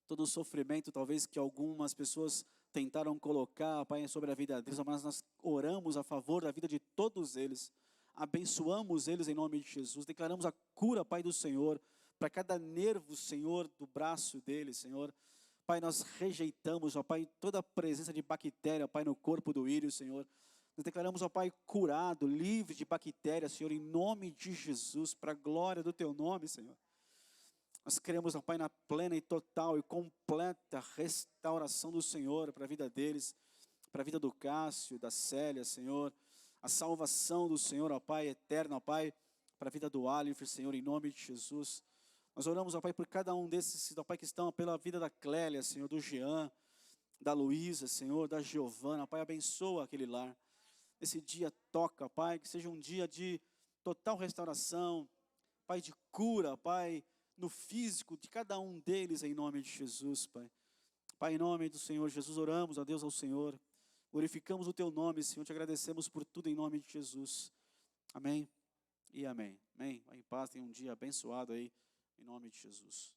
Todo o sofrimento, talvez, que algumas pessoas tentaram colocar, Pai, sobre a vida deles, mas nós oramos a favor da vida de todos eles. Abençoamos eles em nome de Jesus. Declaramos a cura, Pai, do Senhor, para cada nervo, Senhor, do braço deles, Senhor. Pai, nós rejeitamos, ó Pai, toda a presença de bactéria, Pai, no corpo do Írio, Senhor. Nós declaramos, ó Pai, curado, livre de bactérias, Senhor, em nome de Jesus, para a glória do Teu nome, Senhor. Nós cremos, ó Pai, na plena e total e completa restauração do Senhor para a vida deles, para a vida do Cássio, da Célia, Senhor. A salvação do Senhor, ó Pai, eterna, ó Pai, para a vida do Alifer, Senhor, em nome de Jesus. Nós oramos, ó Pai, por cada um desses, ó Pai, que estão pela vida da Clélia, Senhor, do Jean, da Luísa, Senhor, da Giovana. Pai, abençoa aquele lar. Esse dia toca, Pai, que seja um dia de total restauração, Pai, de cura, Pai, no físico de cada um deles, em nome de Jesus, Pai. Pai, em nome do Senhor Jesus, oramos, ó Deus, ao Senhor. Glorificamos o Teu nome, Senhor, te agradecemos por tudo em nome de Jesus. Amém e amém. Amém. Vai em paz, tenha um dia abençoado aí, em nome de Jesus.